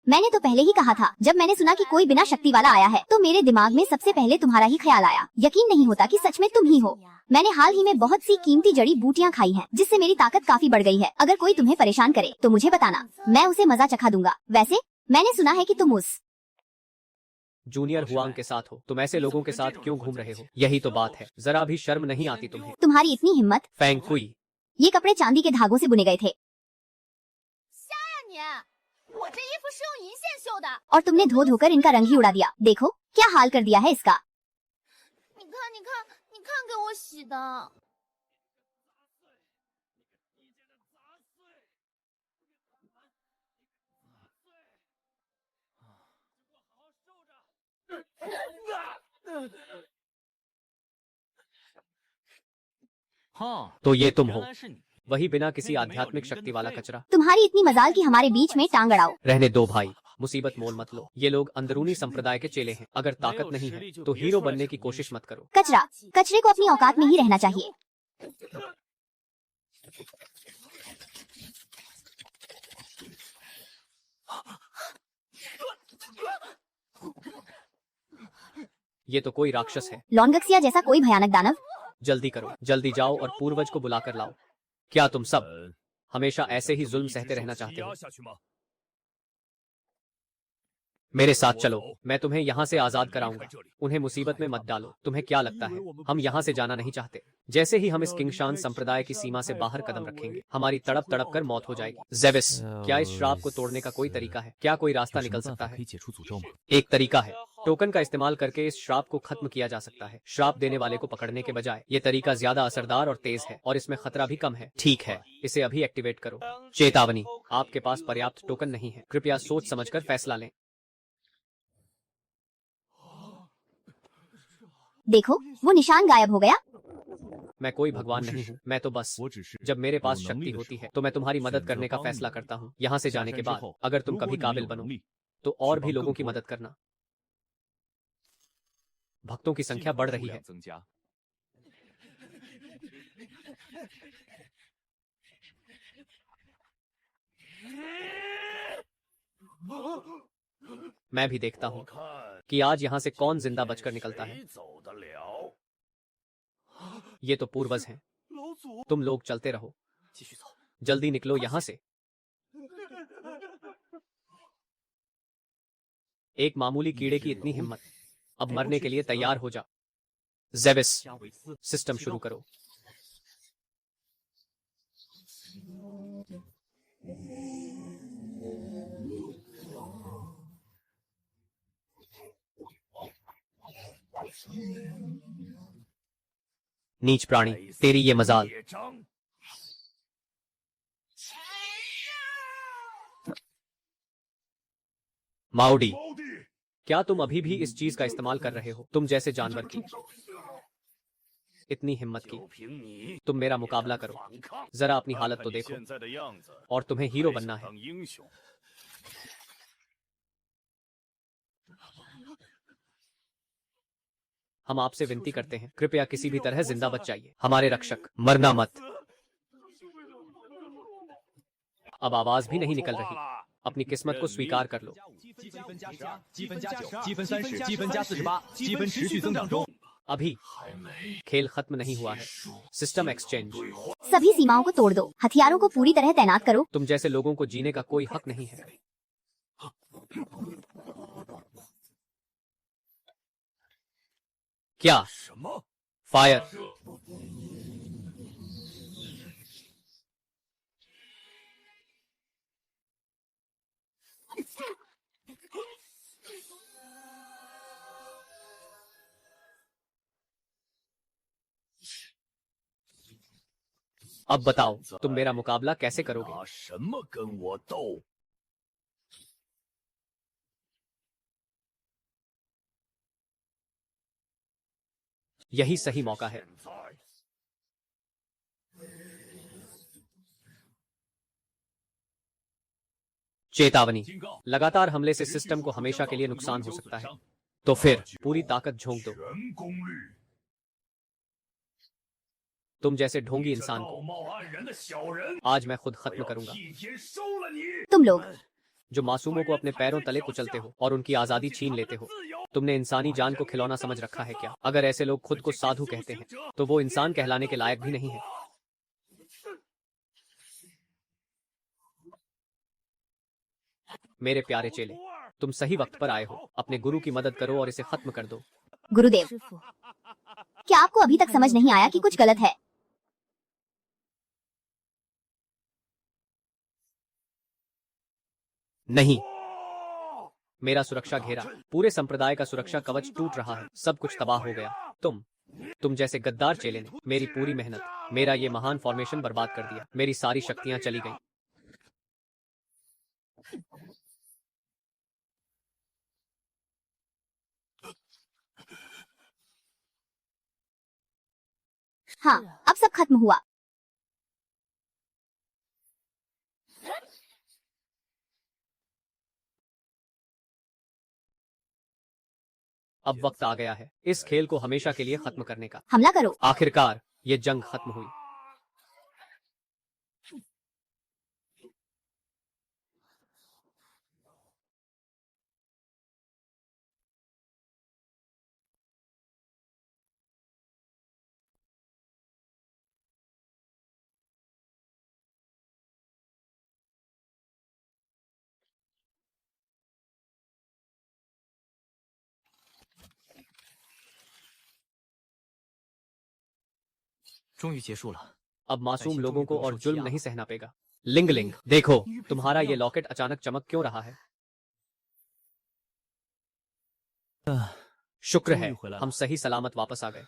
मैंने तो पहले ही कहा था, जब मैंने सुना कि कोई बिना शक्ति वाला आया है तो मेरे दिमाग में सबसे पहले तुम्हारा ही ख्याल आया। यकीन नहीं होता कि सच में तुम ही हो। मैंने हाल ही में बहुत सी कीमती जड़ी बूटियां खाई हैं, जिससे मेरी ताकत काफी बढ़ गई है। अगर कोई तुम्हें परेशान करे तो मुझे बताना, मैं उसे मजा चखा दूंगा। वैसे मैंने सुना है कि तुम उस जूनियर हुआंग के साथ हो। तुम ऐसे लोगों के साथ क्यों घूम रहे हो? यही तो बात है, जरा भी शर्म नहीं आती तुम्हें। तुम्हारी इतनी हिम्मत। फैंग कुई, ये कपड़े चांदी के धागों से बुने गए थे 你，我这衣服是用银线绣的。 और तुमने धो धोकर इनका रंग ही उड़ा दिया। देखो क्या हाल कर दिया है इसका। 你看，你看，你看给我洗的。 हाँ, तो ये तुम हो, 原来是你。 वही बिना किसी आध्यात्मिक शक्ति वाला कचरा। तुम्हारी इतनी मजाल कि हमारे बीच में टांग अड़ाओ। रहने दो भाई, मुसीबत मोल मत लो। ये लोग अंदरूनी संप्रदाय के चेले हैं। अगर ताकत नहीं है तो हीरो बनने की कोशिश मत करो। कचरा, कचरे को अपनी औकात में ही रहना चाहिए। ये तो कोई राक्षस है। लॉन्गक्सिया जैसा कोई भयानक दानव। जल्दी करो, जल्दी जाओ और पूर्वज को बुला कर लाओ। क्या तुम सब हमेशा ऐसे ही जुल्म सहते रहना चाहते हो? 下去吗？ मेरे साथ चलो, मैं तुम्हें यहाँ से आजाद कराऊंगा। उन्हें मुसीबत में मत डालो। तुम्हें क्या लगता है हम यहाँ से जाना नहीं चाहते? जैसे ही हम इस किंगशान संप्रदाय की सीमा से बाहर कदम रखेंगे, हमारी तड़प तड़प कर मौत हो जाएगी। जेविस, क्या इस श्राप को तोड़ने का कोई तरीका है? क्या कोई रास्ता 有什 निकल 么办 सकता 法可 है? 以解除诅咒吗？ एक तरीका है, टोकन का इस्तेमाल करके इस श्राप को खत्म किया जा सकता है। श्राप देने वाले को पकड़ने के बजाय ये तरीका ज्यादा असरदार और तेज है और इसमें खतरा भी कम है। ठीक है, इसे अभी एक्टिवेट करो। चेतावनी, आपके पास पर्याप्त टोकन नहीं है। कृपया सोच समझकर फैसला लें। देखो वो निशान गायब हो गया। मैं कोई भगवान नहीं हूँ, मैं तो बस 我只是 जब मेरे पास 有能 शक्ति 力的 होती 时 है 候 तो मैं तुम्हारी मदद 选择 करने का 帮 फैसला 你 करता हूँ। यहाँ से 下 जाने के 山之 बाद 后 अगर तुम 如果 कभी 你 काबिल 有 बनो 能力 तो और 去 भी 帮 लोगों 更 की 多 मदद 人 करना। भक्तों की 信 संख्या 徒 बढ़ 数 रही है। 量增加， मैं भी देखता 我 हूँ 看 कि आज यहाँ से कौन जिंदा बचकर निकलता है। 谁走得了。 ये तो पूर्वज हैं। 老祖， तुम लोग चलते रहो, 继续走。 जल्दी निकलो यहाँ से। एक मामूली कीड़े की इतनी हिम्मत, अब मरने के लिए तैयार हो जा। जेविस, 加韦斯 सिस्टम शुरू करो। नीच प्राणी, तेरी ये मजाल। 野张， माओडी, 毛弟， क्या तुम अभी भी इस चीज का इस्तेमाल कर रहे हो? तुम जैसे जानवर की इतनी हिम्मत की, 就凭你 तुम मेरा मुकाबला करो। 反抗， जरा अपनी 看 हालत 看 तो 你 देखो। 现在的样子， और तुम्हें हीरो 还 बनना 想 है। 当英雄。 हम आपसे विनती करते हैं, कृपया किसी भी तरह जिंदा बच जाइए। हमारे रक्षक, मरना मत। अब आवाज भी नहीं निकल रही। अपनी किस्मत को स्वीकार कर लो। 积分加10，积分加9，积分30，积分加48，积分持续增长中。 अभी 还没 खेल खत्म नहीं हुआ है। 结束， सिस्टम एक्सचेंज। 对话 सभी सीमाओं को तोड़ दो, हथियारों को पूरी तरह तैनात करो। तुम जैसे लोगों को जीने का कोई हक नहीं है। क्या? 什么？ फायर। अब बताओ, तुम मेरा मुकाबला कैसे करोगे? 拿什么跟我斗？ यही सही मौका है। 现在 चेतावनी, 警告， लगातार हमले से सिस्टम को हमेशा के लिए नुकसान हो सकता है। तो फिर पूरी ताकत झोंक दो। 全功率。 तुम जैसे ढोंगी 这 इंसान 道 को 貌岸然的小人， आज मैं खुद 我 खत्म 要 करूंगा। 替天收了你！ तुम लोग जो मासूमों को अपने पैरों तले कुचलते हो और उनकी आजादी छीन लेते हो। तुमने इंसानी जान को खिलौना समझ रखा है क्या? अगर ऐसे लोग खुद को साधु कहते हैं तो वो इंसान कहलाने के लायक भी नहीं है। मेरे प्यारे चेले, तुम सही वक्त पर आए हो। अपने गुरु की मदद करो और इसे खत्म कर दो। गुरुदेव, क्या आपको अभी तक समझ नहीं आया कि कुछ गलत है? नहीं, मेरा सुरक्षा घेरा, पूरे संप्रदाय का सुरक्षा कवच टूट रहा है। सब कुछ तबाह हो गया। तुम जैसे गद्दार चेले ने मेरी पूरी मेहनत, मेरा ये महान फॉर्मेशन बर्बाद कर दिया। मेरी सारी शक्तियां चली गईं। हाँ, अब सब खत्म हुआ। अब वक्त आ गया है इस खेल को हमेशा के लिए खत्म करने का। हमला करो। आखिरकार ये जंग खत्म हुई।终于结束了。 अब मासूम लोगों को और जुल्म नहीं सहना पड़ेगा। लिंगलिंग, देखो तुम्हारा ये लॉकेट अचानक चमक क्यों रहा है? शुक्र है हम सही सलामत वापस आ गए।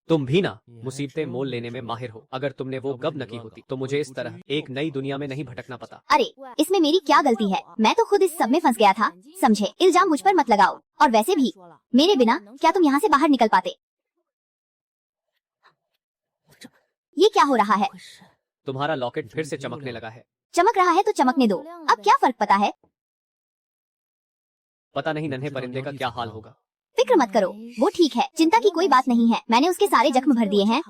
तुम भी ना मुसीबतें मोल लेने में माहिर हो। अगर तुमने वो गब न की होती तो मुझे इस तरह एक नई दुनिया में नहीं भटकना पता। अरे, इसमें मेरी क्या गलती है? मैं तो खुद इस सब में फंस गया था, समझे? इल्जाम मुझ पर मत लगाओ। और वैसे भी मेरे बिना क्या तुम यहाँ से बाहर निकल पाते? ये क्या हो रहा है? तुम्हारा लॉकेट फिर से चमकने लगा है। चमक रहा है तो चमकने दो। अब क्या फर्क पता है? पता नहीं नन्हे परिंदे का क्या हाल होगा। फिक्र मत करो, वो ठीक है, चिंता की कोई बात नहीं है। मैंने उसके सारे जख्म भर दिए हैं।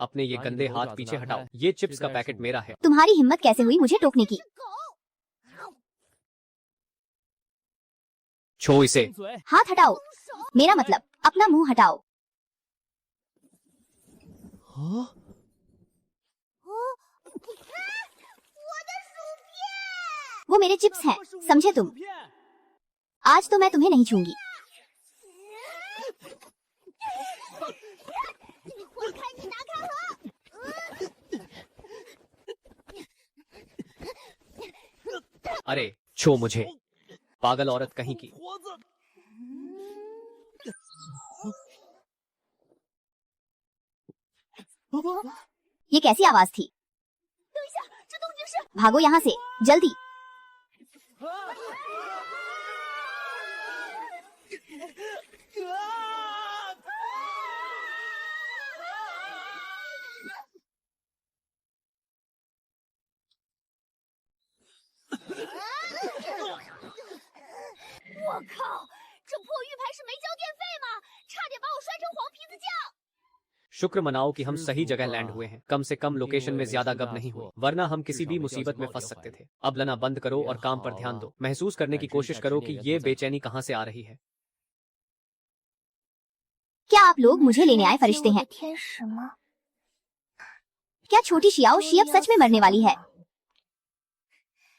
अपने ये गंदे हाथ पीछे हटाओ। ये चिप्स का पैकेट मेरा है। तुम्हारी हिम्मत कैसे हुई मुझे टोकने की? छो इसे। हाथ हटाओ, मेरा मतलब अपना मुंह हटाओ। वो मेरे चिप्स हैं, समझे तुम? आज तो मैं तुम्हें नहीं छूंगी। अरे छो मुझे, पागल औरत कहीं की। ये कैसी आवाज थी? भागो यहाँ से, जल्दी। शुक्र मनाओ कि हम सही जगह लैंड हुए हैं। कम से कम लोकेशन में ज्यादा गब नहीं हुई, वरना हम किसी भी मुसीबत में फंस सकते थे। अब लना बंद करो और काम पर ध्यान दो। महसूस करने की कोशिश करो कि ये बेचैनी कहाँ से आ रही है। क्या आप लोग मुझे लेने आए फरिश्ते हैं? क्या छोटी शियाओ शी अब सच में मरने वाली है?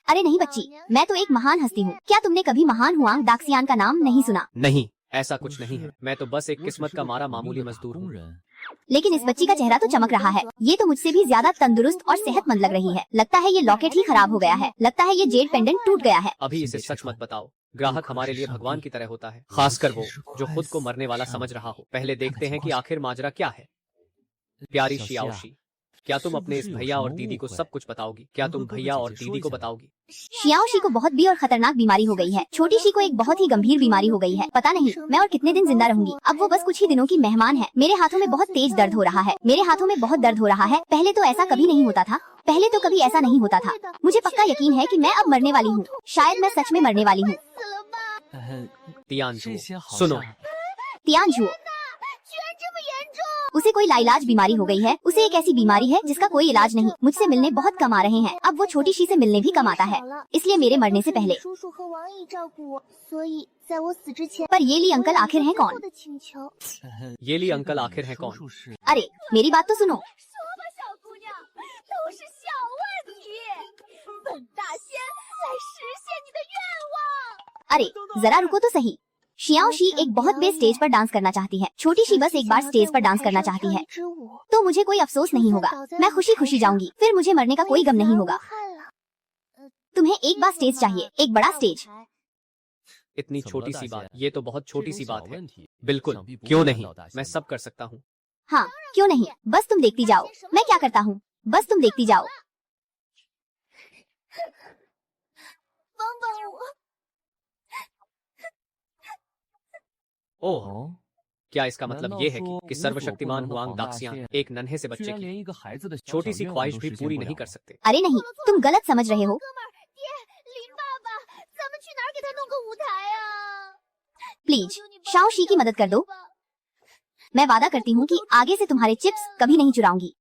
अरे नहीं बच्ची, मैं तो एक महान हस्ती हूँ। क्या तुमने कभी महान हुआंग दाक्सियान का नाम नहीं सुना? नहीं, ऐसा कुछ नहीं है। मैं तो बस एक किस्मत का मारा मामूली मजदूर हूँ। लेकिन इस बच्ची का चेहरा तो चमक रहा है। ये तो मुझसे भी ज्यादा तंदुरुस्त और सेहतमंद लग रही है। लगता है ये लॉकेट ही खराब हो गया है। लगता है ये जेड पेंडेंट टूट गया है। अभी इसे सच मत बताओ। ग्राहक हमारे लिए भगवान की तरह होता है, खासकर वो जो खुद को मरने वाला समझ रहा हो। पहले देखते हैं कि आखिर माजरा क्या है। प्यारी शियाओशी, क्या तुम अपने इस भैया और दीदी को सब कुछ बताओगी? क्या तुम भैया और दीदी को बताओगी? शियाओशी को बहुत भी और खतरनाक बीमारी हो गई है। छोटी शी को एक बहुत ही गंभीर बीमारी हो गई है। पता नहीं मैं और कितने दिन जिंदा रहूंगी। अब वो बस कुछ ही दिनों की मेहमान है। मेरे हाथों में बहुत तेज दर्द हो रहा है। मेरे हाथों में बहुत दर्द हो रहा है। पहले तो ऐसा कभी नहीं होता था। पहले तो कभी ऐसा नहीं होता था। मुझे पक्का यकीन है कि मैं अब मरने वाली हूँ। शायद मैं सच में मरने वाली हूँ। तियानजू, सुनो। तियानजू, उसे कोई लाइलाज बीमारी हो गई है। उसे एक ऐसी बीमारी है जिसका कोई इलाज नहीं। मुझसे मिलने बहुत कम आ रहे हैं। अब वो छोटी शी से मिलने भी कम आता है। इसलिए मेरे मरने से पहले। पर ये ली अंकल आखिर हैं कौन? ये ली अंकल आखिर हैं कौन? अरे मेरी बात तो सुनो। अरे जरा रुको तो सही। शियाओ शी एक बहुत बेस स्टेज पर डांस करना चाहती है। छोटी शी बस एक बार स्टेज पर डांस करना चाहती है। तो मुझे कोई अफसोस नहीं होगा। मैं खुशी खुशी जाऊंगी। फिर मुझे मरने का कोई गम नहीं होगा। तुम्हें एक बार स्टेज चाहिए, एक बड़ा स्टेज। इतनी छोटी सी बात, ये तो बहुत छोटी सी बात है। बिल्कुल, क्यों नहीं, मैं सब कर सकता हूँ। हाँ क्यों नहीं, बस तुम देखती जाओ मैं क्या करता हूँ। बस तुम देखती जाओ। ओह, क्या इसका मतलब ये है कि सर्वशक्तिमान हुआंग दाक्सियान एक नन्हे से बच्चे की छोटी सी ख्वाहिश भी पूरी नहीं कर सकते? अरे नहीं, तुम गलत समझ रहे हो। प्लीज शाओ शी की मदद कर दो। मैं वादा करती हूँ कि आगे से तुम्हारे चिप्स कभी नहीं चुराऊंगी।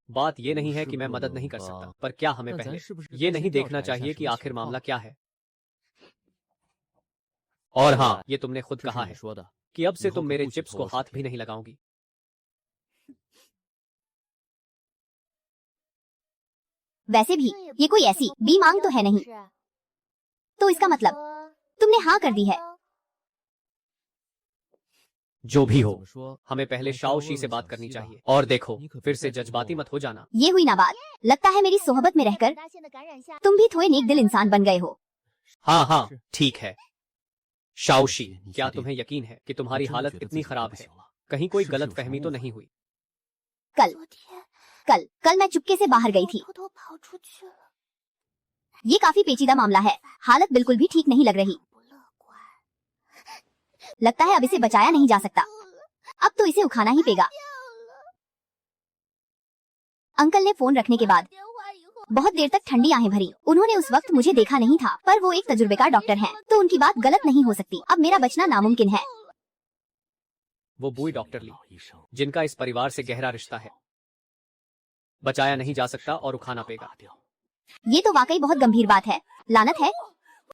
बात ये नहीं है कि मैं मदद नहीं कर सकता, पर क्या हमें पहले ये नहीं देखना चाहिए कि आखिर मामला क्या है? और हाँ, ये तुमने खुद कहा है कि अब से तुम मेरे चिप्स को हाथ भी नहीं लगाओगी। वैसे भी ये कोई ऐसी बी मांग तो है नहीं। तो इसका मतलब तुमने हाँ कर दी है। जो भी हो, हमें पहले शाओ शी से बात करनी चाहिए। और देखो, फिर से जज्बाती मत हो जाना। ये हुई ना बात। लगता है मेरी सोहबत में रहकर तुम भी थोड़े नेक दिल इंसान बन गए हो। हाँ हाँ ठीक है। शाओ शी, क्या तुम्हें यकीन है कि तुम्हारी हालत इतनी खराब है कहीं कोई गलत फहमी तो नहीं हुई? कल 昨天 कल मैं चुपके से बाहर गई थी। 偷偷跑出去了， ये काफी पेचीदा मामला है। हालत बिल्कुल भी ठीक नहीं लग रही। 不乐观。 लगता है अब इसे बचाया नहीं जा सकता। अब तो इसे उखाना ही पेगा। अंकल ने फोन रखने के बाद 电话以后 बहुत देर तक ठंडी आहें भरी। उन्होंने उस वक्त मुझे देखा नहीं था, पर वो एक तजुर्बेकार डॉक्टर हैं, तो उनकी बात गलत नहीं हो सकती। अब मेरा बचना नामुमकिन है। वो बूढ़ी डॉक्टर ली, जिनका इस परिवार से गहरा रिश्ता है, बचाया नहीं जा सकता और उखाना पेगा। ये तो वाकई बहुत गंभीर बात है। लानत है।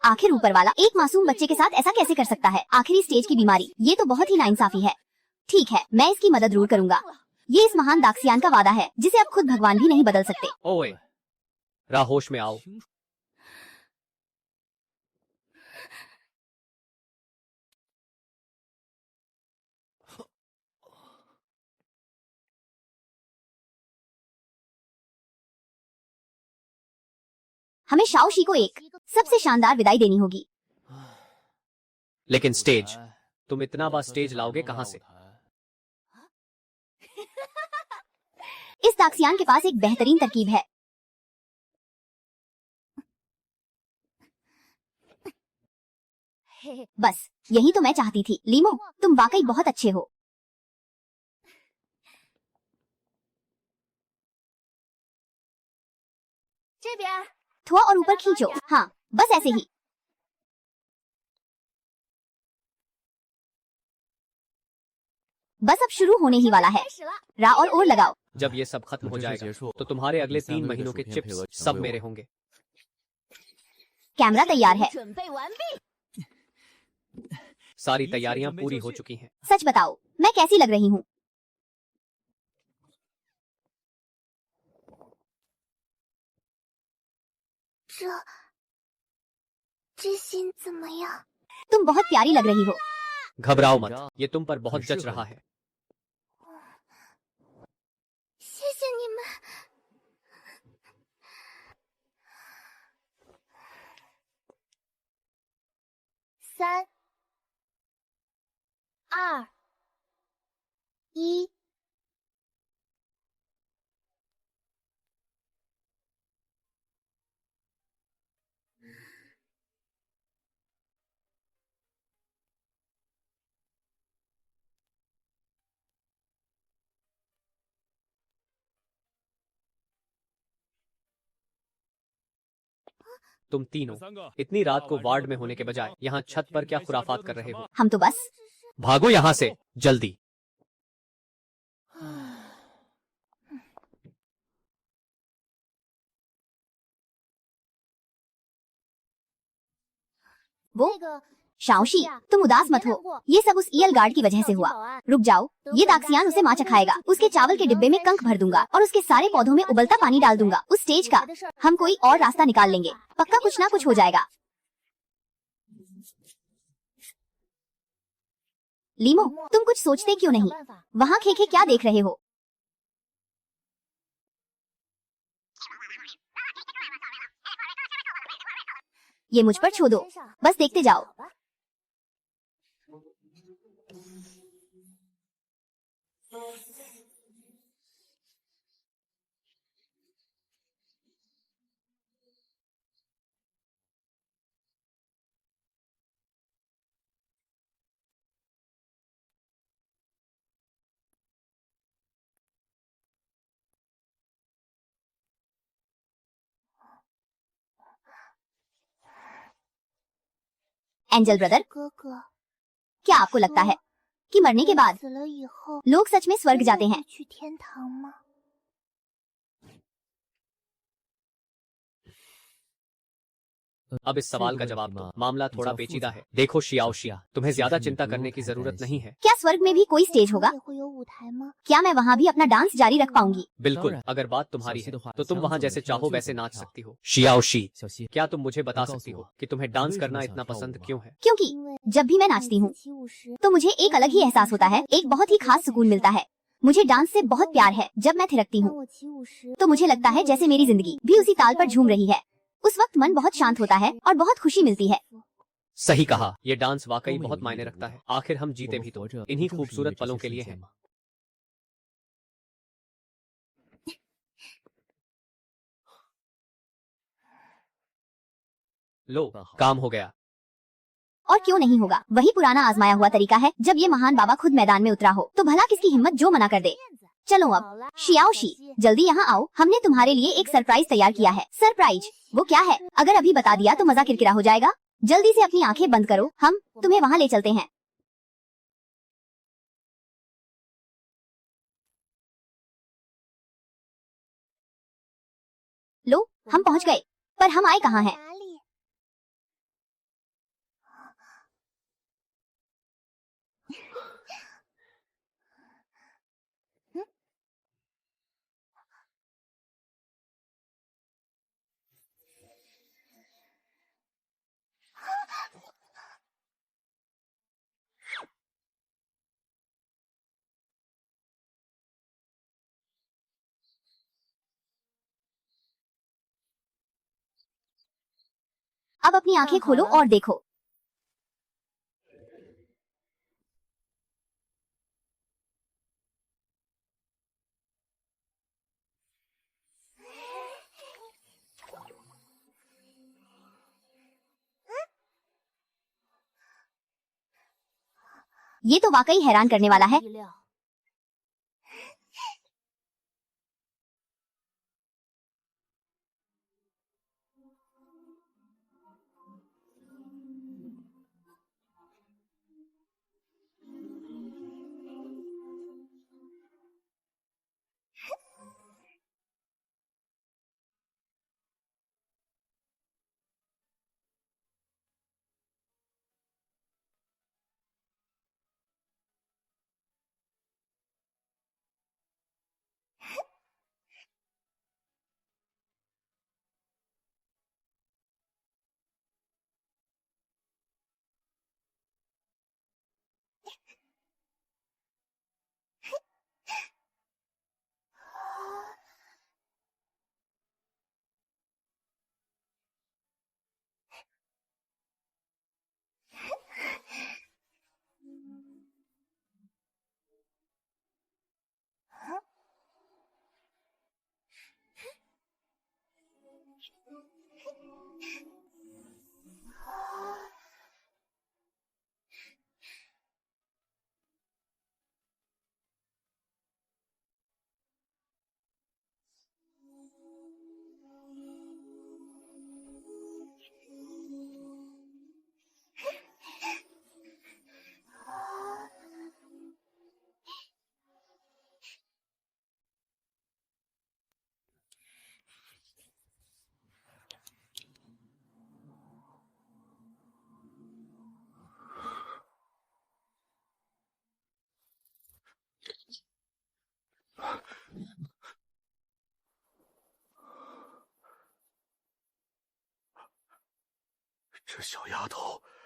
आखिर ऊपर वाला एक मासूम बच्चे के साथ ऐसा कैसे कर सकता है? आखिरी स्टेज की बीमारी, ये तो बहुत ही नाइंसाफी है। ठीक है, मैं इसकी मदद जरूर करूंगा। ये इस महान दाक्सियान का वादा है, जिसे अब खुद भगवान भी नहीं बदल सकते। ओए, राहोश में आओ। हमें शाओशी को एक सबसे शानदार विदाई देनी होगी। लेकिन स्टेज, तुम इतना बड़ा स्टेज लाओगे कहाँ से? इस दाक्सियान के पास एक बेहतरीन तरकीब है। बस यही तो मैं चाहती थी। लीमो, तुम वाकई बहुत अच्छे हो। थोड़ा और ऊपर खींचो। हाँ, बस ऐसे ही। बस अब शुरू होने ही वाला है। रा और लगाओ। जब ये सब खत्म हो जाएगा तो तुम्हारे अगले 3 महीनों के चिप्स सब मेरे होंगे। कैमरा तैयार है। 准备完毕。 सारी तैयारियां पूरी हो चुकी हैं। सच बताओ, मैं कैसी लग रही हूँ?这这心怎么样？ तुम बहुत प्यारी लग रही हो। घबराओ मत, ये तुम पर बहुत जच रहा है। 谢谢你们。3、2、1。 तुम तीनों इतनी रात को वार्ड में होने के बजाय यहाँ छत पर क्या खुराफात कर रहे हो? हम तो बस भागो यहाँ से, जल्दी। वो शाओशी, तुम उदास मत हो। ये सब उस ईयल गार्ड की वजह से हुआ। रुक जाओ, ये दाक्सियान उसे माचा खाएगा। उसके चावल के डिब्बे में कंक भर दूंगा और उसके सारे पौधों में उबलता पानी डाल दूंगा। उस स्टेज का हम कोई और रास्ता निकाल लेंगे। पक्का कुछ ना कुछ हो जाएगा। लीमो, तुम कुछ सोचते क्यों नहीं? वहाँ खेखे क्या देख रहे हो? ये मुझ पर छोड़ दो, बस देखते जाओ। एंजल ब्रदर, 哥哥， क्या आपको लगता है कि मरने के बाद 死了以后 लोग सच में स्वर्ग जाते हैं? 去天堂吗？ अब इस सवाल का जवाब दो। मामला थोड़ा पेचीदा है। देखो शियाओशी, तुम्हें ज्यादा चिंता करने की जरूरत नहीं है। क्या स्वर्ग में भी कोई स्टेज होगा? 也会有舞台吗？ क्या मैं वहाँ भी अपना डांस जारी रख पाऊंगी? बिल्कुल, अगर बात तुम्हारी है तो तुम वहाँ जैसे चाहो वैसे नाच सकती हो। शियाओशी, क्या तुम मुझे बता सकती हो कि तुम्हें डांस करना इतना पसंद क्यों है? क्योंकि 因为 जब भी मैं नाचती हूँ 起舞时 तो मुझे एक अलग ही एहसास होता है। एक बहुत ही खास सुकून मिलता है। मुझे डांस से बहुत प्यार है। जब मैं थिरकती 当 हूँ 我起舞时， तो मुझे लगता है जैसे मेरी जिंदगी भी उसी ताल पर झूम रही है। उस वक्त मन बहुत शांत होता है और बहुत खुशी मिलती है। सही कहा, ये डांस वाकई बहुत मायने रखता है। आखिर हम जीते भी तो इन्हीं खूबसूरत पलों के लिए हैं। लो, काम हो गया। और क्यों नहीं होगा, वही पुराना आजमाया हुआ तरीका है। जब ये महान बाबा खुद मैदान में उतरा हो तो भला किसकी हिम्मत जो मना कर दे। चलो अब शियाओ शी, जल्दी यहाँ आओ, हमने तुम्हारे लिए एक सरप्राइज तैयार किया है। सरप्राइज? वो क्या है? अगर अभी बता दिया तो मजा किरकिरा हो जाएगा। जल्दी से अपनी आंखें बंद करो, हम तुम्हें वहाँ ले चलते हैं। लो, हम पहुँच गए, पर हम आए कहाँ हैं? अब अपनी आंखें खोलो और देखो। ये तो वाकई हैरान करने वाला है।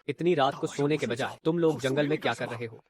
इतनी रात को सोने के बजाय तुम लोग जंगल में क्या कर रहे हो?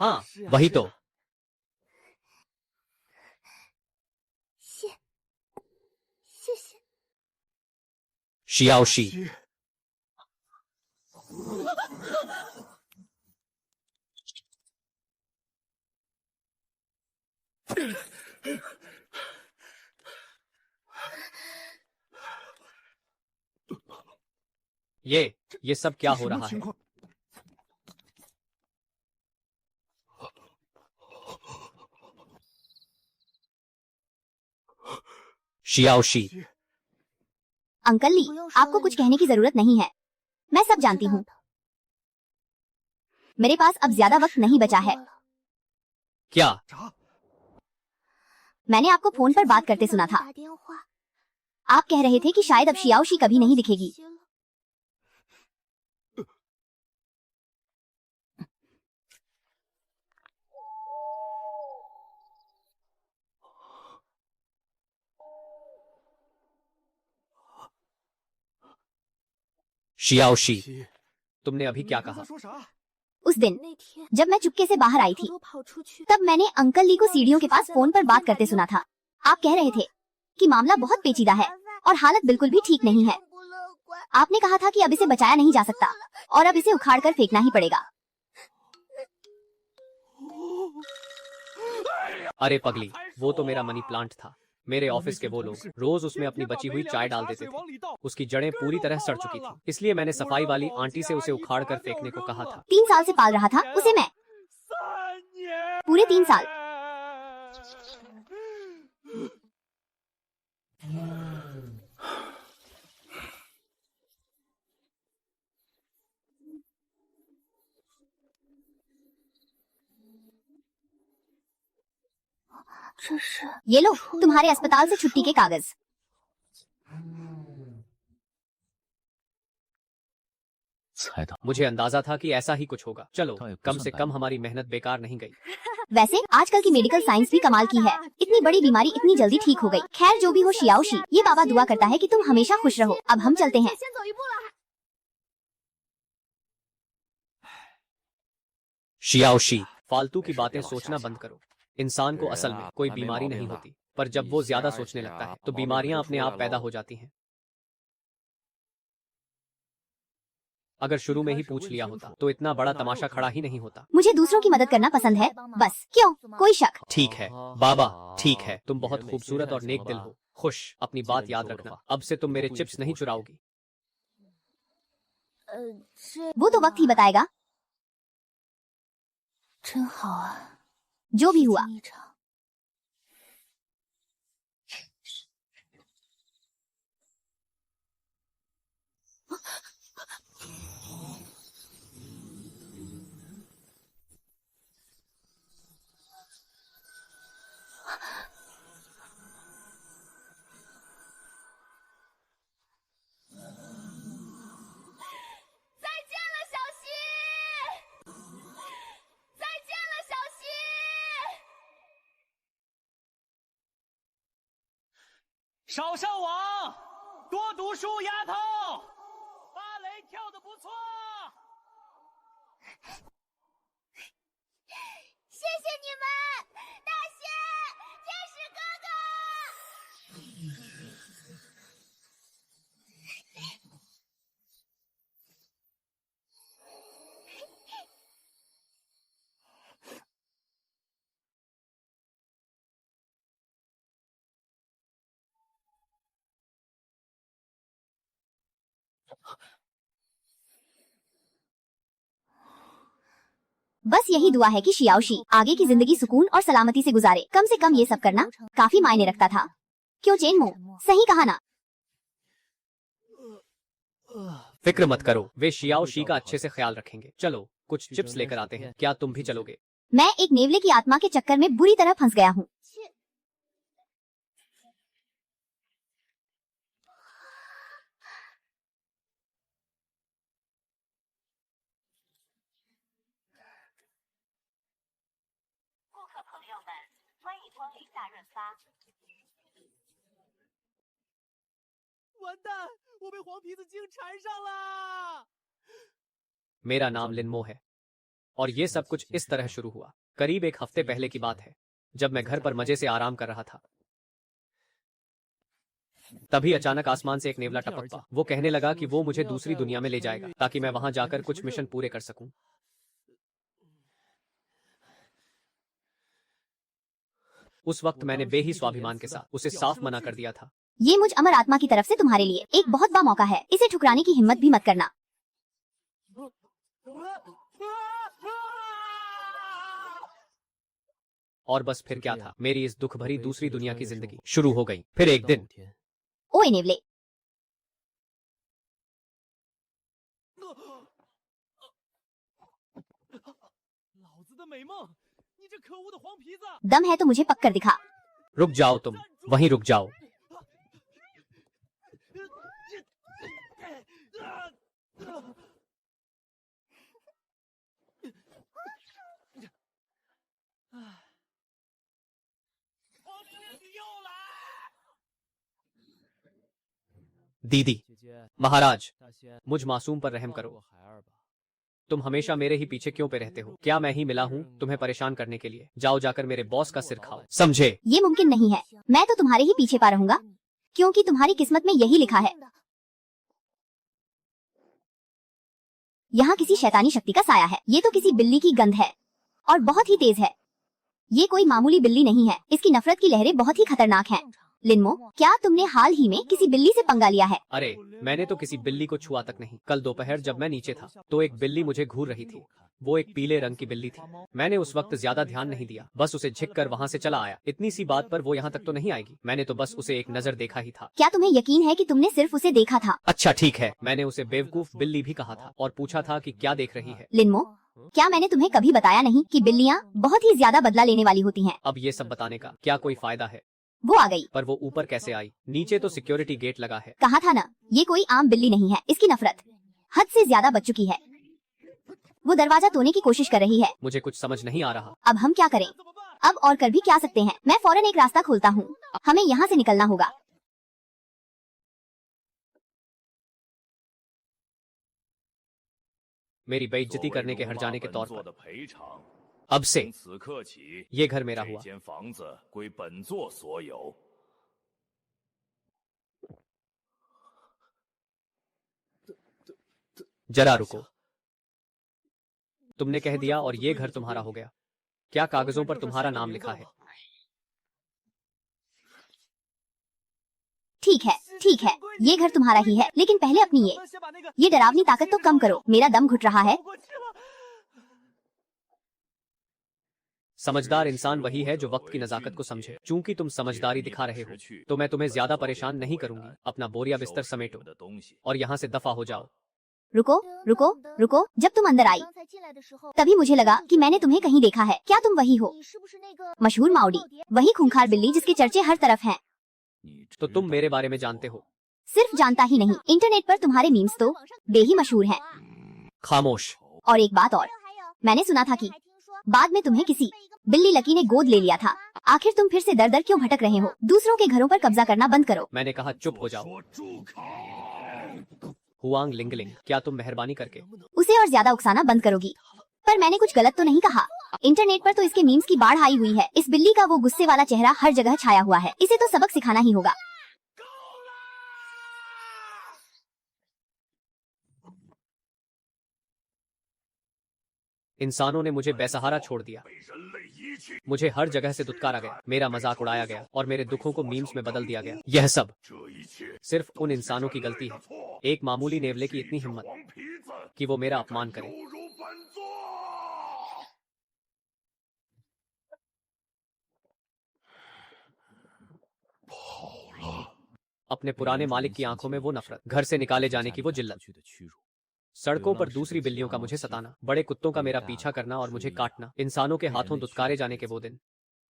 हाँ, वही तो। 谢谢。 शियाओ शी। ये सब क्या हो रहा है? शियाओशी। अंकल ली, आपको कुछ कहने की जरूरत नहीं है, मैं सब जानती हूँ। मेरे पास अब ज्यादा वक्त नहीं बचा है। क्या? मैंने आपको फोन पर बात करते सुना था। आप कह रहे थे कि शायद अब शियाओशी कभी नहीं दिखेगी। शियाओशी, तुमने अभी क्या कहा? उस दिन जब मैं चुपके से बाहर आई थी, तब मैंने अंकल ली को सीढ़ियों के पास फोन पर बात करते सुना था। आप कह रहे थे कि मामला बहुत पेचीदा है और हालत बिल्कुल भी ठीक नहीं है। आपने कहा था कि अब इसे बचाया नहीं जा सकता और अब इसे उखाड़ कर फेंकना ही पड़ेगा। अरे पगली, वो तो मेरा मनी प्लांट था। मेरे ऑफिस के वो लोग रोज उसमें अपनी बची हुई चाय डाल देते थे। उसकी जड़ें पूरी तरह सड़ चुकी थी, इसलिए मैंने सफाई वाली आंटी से उसे उखाड़ कर फेंकने को कहा था। 3 साल से पाल रहा था उसे मैं, पूरे 3 साल। ये लो तुम्हारे अस्पताल से छुट्टी के कागज। मुझे अंदाजा था कि ऐसा ही कुछ होगा। चलो, कम से कम हमारी मेहनत बेकार नहीं गई। वैसे आजकल की मेडिकल साइंस भी कमाल की है। इतनी बड़ी बीमारी इतनी जल्दी ठीक हो गई। खैर जो भी हो शियाओशी, ये बाबा दुआ करता है कि तुम हमेशा खुश रहो। अब हम चलते हैं। शियाओशी, फालतू की बातें सोचना बंद करो। इंसान को असल में कोई बीमारी नहीं होती, पर जब वो ज्यादा सोचने लगता है तो बीमारियां अपने आप पैदा हो जाती हैं। अगर शुरू में ही पूछ लिया होता तो इतना बड़ा तमाशा खड़ा ही नहीं होता। मुझे दूसरों की मदद करना पसंद है, बस। क्यों? कोई शक? ठीक है बाबा, ठीक है। तुम बहुत खूबसूरत और नेक दिल हो। खुश, अपनी बात याद रखना। अब से तुम मेरे चिप्स नहीं चुराओगी। वो तो वक्त ही बताएगा। जो भी हुआ।少上网，多读书，丫头。芭蕾跳得不错。谢谢你们，大仙、天使哥哥。बस यही दुआ है कि शियाओशी आगे की जिंदगी सुकून और सलामती से गुजारे। कम से कम ये सब करना काफी मायने रखता था। क्यों चेनमो, सही कहा ना? फिक्र मत करो, वे शियाओशी का अच्छे से ख्याल रखेंगे। चलो कुछ चिप्स लेकर आते हैं। क्या तुम भी चलोगे? मैं एक नेवले की आत्मा के चक्कर में बुरी तरह फंस गया हूँ। मेरा नाम लिनमो है और ये सब कुछ इस तरह शुरू हुआ। करीब 1 हफ्ते पहले की बात है, जब मैं घर पर मजे से आराम कर रहा था। तभी अचानक आसमान से एक नेवला टपका। वो कहने लगा कि वो मुझे दूसरी दुनिया में ले जाएगा ताकि मैं वहां जाकर कुछ मिशन पूरे कर सकूं। उस वक्त मैंने बेही स्वाभिमान के साथ उसे साफ मना कर दिया था। ये मुझ अमर आत्मा की तरफ से तुम्हारे लिए एक बहुत बड़ा मौका है। इसे ठुकराने की हिम्मत भी मत करना। और बस फिर क्या था, मेरी इस दुख भरी दूसरी दुनिया की जिंदगी शुरू हो गई। फिर एक दिन ओए नेवले, 老子的美梦，你这可恶的黄皮子！ दम है तो मुझे पककर दिखा। रुक जाओ, तुम वहीं रुक जाओ। दीदी, महाराज, मुझ मासूम पर रहम करो। तुम हमेशा मेरे ही पीछे क्यों पे रहते हो? क्या मैं ही मिला हूँ तुम्हें परेशान करने के लिए? जाओ जाकर मेरे बॉस का सिर खाओ, समझे? ये मुमकिन नहीं है, मैं तो तुम्हारे ही पीछे पा रहूंगा, क्योंकि तुम्हारी किस्मत में यही लिखा है। यहाँ किसी शैतानी शक्ति का साया है। ये तो किसी बिल्ली की गंध है और बहुत ही तेज है। ये कोई मामूली बिल्ली नहीं है, इसकी नफरत की लहरें बहुत ही खतरनाक हैं। लिनमो, क्या तुमने हाल ही में किसी बिल्ली से पंगा लिया है? अरे, मैंने तो किसी बिल्ली को छुआ तक नहीं। कल दोपहर जब मैं नीचे था तो एक बिल्ली मुझे घूर रही थी। वो एक पीले रंग की बिल्ली थी। मैंने उस वक्त ज्यादा ध्यान नहीं दिया, बस उसे झिक कर वहाँ से चला आया। इतनी सी बात पर वो यहाँ तक तो नहीं आएगी। मैंने तो बस उसे एक नजर देखा ही था। क्या तुम्हें यकीन है कि तुमने सिर्फ उसे देखा था? अच्छा ठीक है, मैंने उसे बेवकूफ बिल्ली भी कहा था और पूछा था कि क्या देख रही है। लिनमो, क्या मैंने तुम्हें कभी बताया नहीं कि बिल्लियाँ बहुत ही ज्यादा बदला लेने वाली होती हैं? अब ये सब बताने का क्या कोई फायदा है? वो आ गई। पर वो ऊपर कैसे आई? नीचे तो सिक्योरिटी गेट लगा है। कहा था ना, ये कोई आम बिल्ली नहीं है, इसकी नफरत हद से ज्यादा बढ़ चुकी है। वो दरवाजा तोड़ने की कोशिश कर रही है। मुझे कुछ समझ नहीं आ रहा। अब हम क्या करें? अब और कर भी क्या सकते हैं? मैं फौरन एक रास्ता खोलता हूँ, हमें यहाँ से निकलना होगा। मेरी बेइज्जती करने के हट जाने के तौर पर 的赔偿， अब से 从此刻起， ये घर मेरा 这 हुआ। 间房子归本座所有。 जरा रुको, तुमने कह दिया और ये घर तुम्हारा हो गया? क्या कागजों पर तुम्हारा नाम लिखा है? ठीक है, ठीक है, ये घर तुम्हारा ही है, लेकिन पहले अपनी ये डरावनी ताकत तो कम करो। मेरा दम घुट रहा है। समझदार इंसान वही है जो वक्त की नजाकत को समझे। चूंकि तुम समझदारी दिखा रहे हो तो मैं तुम्हें ज्यादा परेशान नहीं करूंगी। अपना बोरिया बिस्तर समेटो और यहाँ से दफा हो जाओ। रुको रुको रुको, जब तुम अंदर आई तभी मुझे लगा कि मैंने तुम्हें कहीं देखा है। क्या तुम वही हो? मशहूर माउडी, वही खूंखार बिल्ली जिसके चर्चे हर तरफ हैं। तो तुम मेरे बारे में जानते हो? सिर्फ जानता ही नहीं, इंटरनेट पर तुम्हारे मीम्स तो बेही मशहूर हैं। खामोश। और एक बात और, मैंने सुना था कि बाद में तुम्हें किसी बिल्ली लकी ने गोद ले लिया था। आखिर तुम फिर से दर दर क्यों भटक रहे हो? दूसरों के घरों पर कब्जा करना बंद करो। मैंने कहा चुप हो जाओ। हुआंग लिंगलिंग, क्या तुम मेहरबानी करके उसे और ज्यादा उकसाना बंद करोगी? पर मैंने कुछ गलत तो नहीं कहा। इंटरनेट पर तो इसके मीम्स की बाढ़ आई हुई है। इस बिल्ली का वो गुस्से वाला चेहरा हर जगह छाया हुआ है। इसे तो सबक सिखाना ही होगा। इंसानों ने मुझे बेसहारा छोड़ दिया। 被人类遗弃， मुझे हर जगह से दुत्कारा गया, मेरा मजाक उड़ाया गया और मेरे दुखों को मीम्स में बदल दिया गया। यह सब 这一切 सिर्फ उन इंसानों की गलती है। 错。 एक मामूली नेवले की इतनी हिम्मत 黄皮子 कि वो मेरा अपमान करे। 侮辱本座。 अपने पुराने मालिक की आंखों में वो नफरत, घर से निकाले जाने की वो जिल्लत, सड़कों पर दूसरी बिल्लियों का मुझे सताना, बड़े कुत्तों का मेरा पीछा करना और मुझे काटना, इंसानों के हाथों दुत्कारे जाने के वो दिन।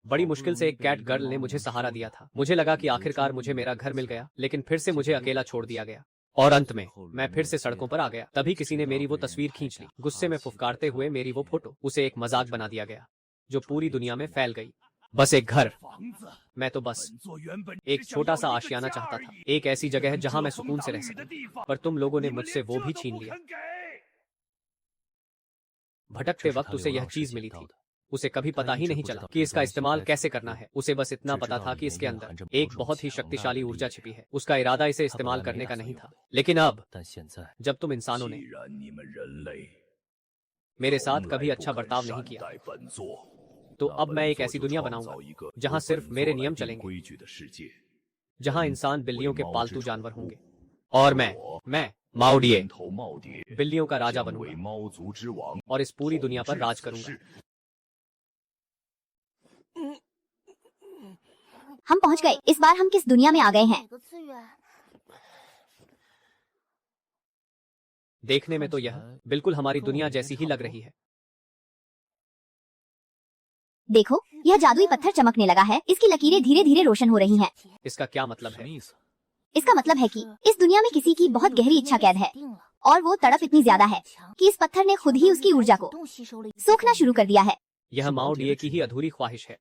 बड़ी मुश्किल से एक कैट गर्ल ने मुझे सहारा दिया था। मुझे लगा कि आखिरकार मुझे मेरा घर मिल गया, लेकिन फिर से मुझे अकेला छोड़ दिया गया और अंत में मैं फिर से सड़कों पर आ गया। तभी किसी ने मेरी वो तस्वीर खींच ली। गुस्से में फुफकारते हुए मेरी वो फोटो, उसे एक मजाक बना दिया गया जो पूरी दुनिया में फैल गई। बस एक घर, 房子， मैं तो बस 本座原本 एक छोटा सा आशियाना चाहता था, एक ऐसी जगह जहां मैं सुकून से रह सकूं। पर तुम लोगों ने मुझसे वो भी छीन लिया। भटकते वक्त उसे यह चीज मिली थी। उसे कभी पता ही नहीं चला कि इसका इस्तेमाल कैसे करना है। उसे बस इतना पता था कि इसके अंदर एक बहुत ही शक्तिशाली ऊर्जा छिपी है। उसका इरादा इसे इस्तेमाल करने का नहीं था। लेकिन अब 但现在 जब तुम इंसानों ने 既然你们人类 मेरे साथ 从 कभी 来 अच्छा 不肯 बर्ताव नहीं 善 किया, 待本座， तो 那 अब मैं 本 एक 座 ऐसी 就 दुनिया 创 बनाऊंगा 造一个 जहां 由 सिर्फ 本 मेरे 座来 नियम 定 चलेंगे, 规矩的世界。 जहां इंसान बिल्लियों के पालतू जानवर होंगे और मैं माउडिए 人头耄耋， बिल्लियों का राजा 将为 बनूंगा 猫族之王， और इस पूरी दुनिया पर 统治 राज 此 करूंगा। 世 हम पहुँच गए। इस बार हम किस दुनिया में आ गए हैं? देखने में तो यह बिल्कुल हमारी दुनिया जैसी ही लग रही है। देखो, यह जादुई पत्थर चमकने लगा है। इसकी लकीरें धीरे धीरे रोशन हो रही हैं। इसका क्या मतलब है? इसका मतलब है कि इस दुनिया में किसी की बहुत गहरी इच्छा कैद है और वो तड़प इतनी ज्यादा है कि इस पत्थर ने खुद ही उसकी ऊर्जा को सोखना शुरू कर दिया है। यह माओ डिये की ही अधूरी ख्वाहिश है।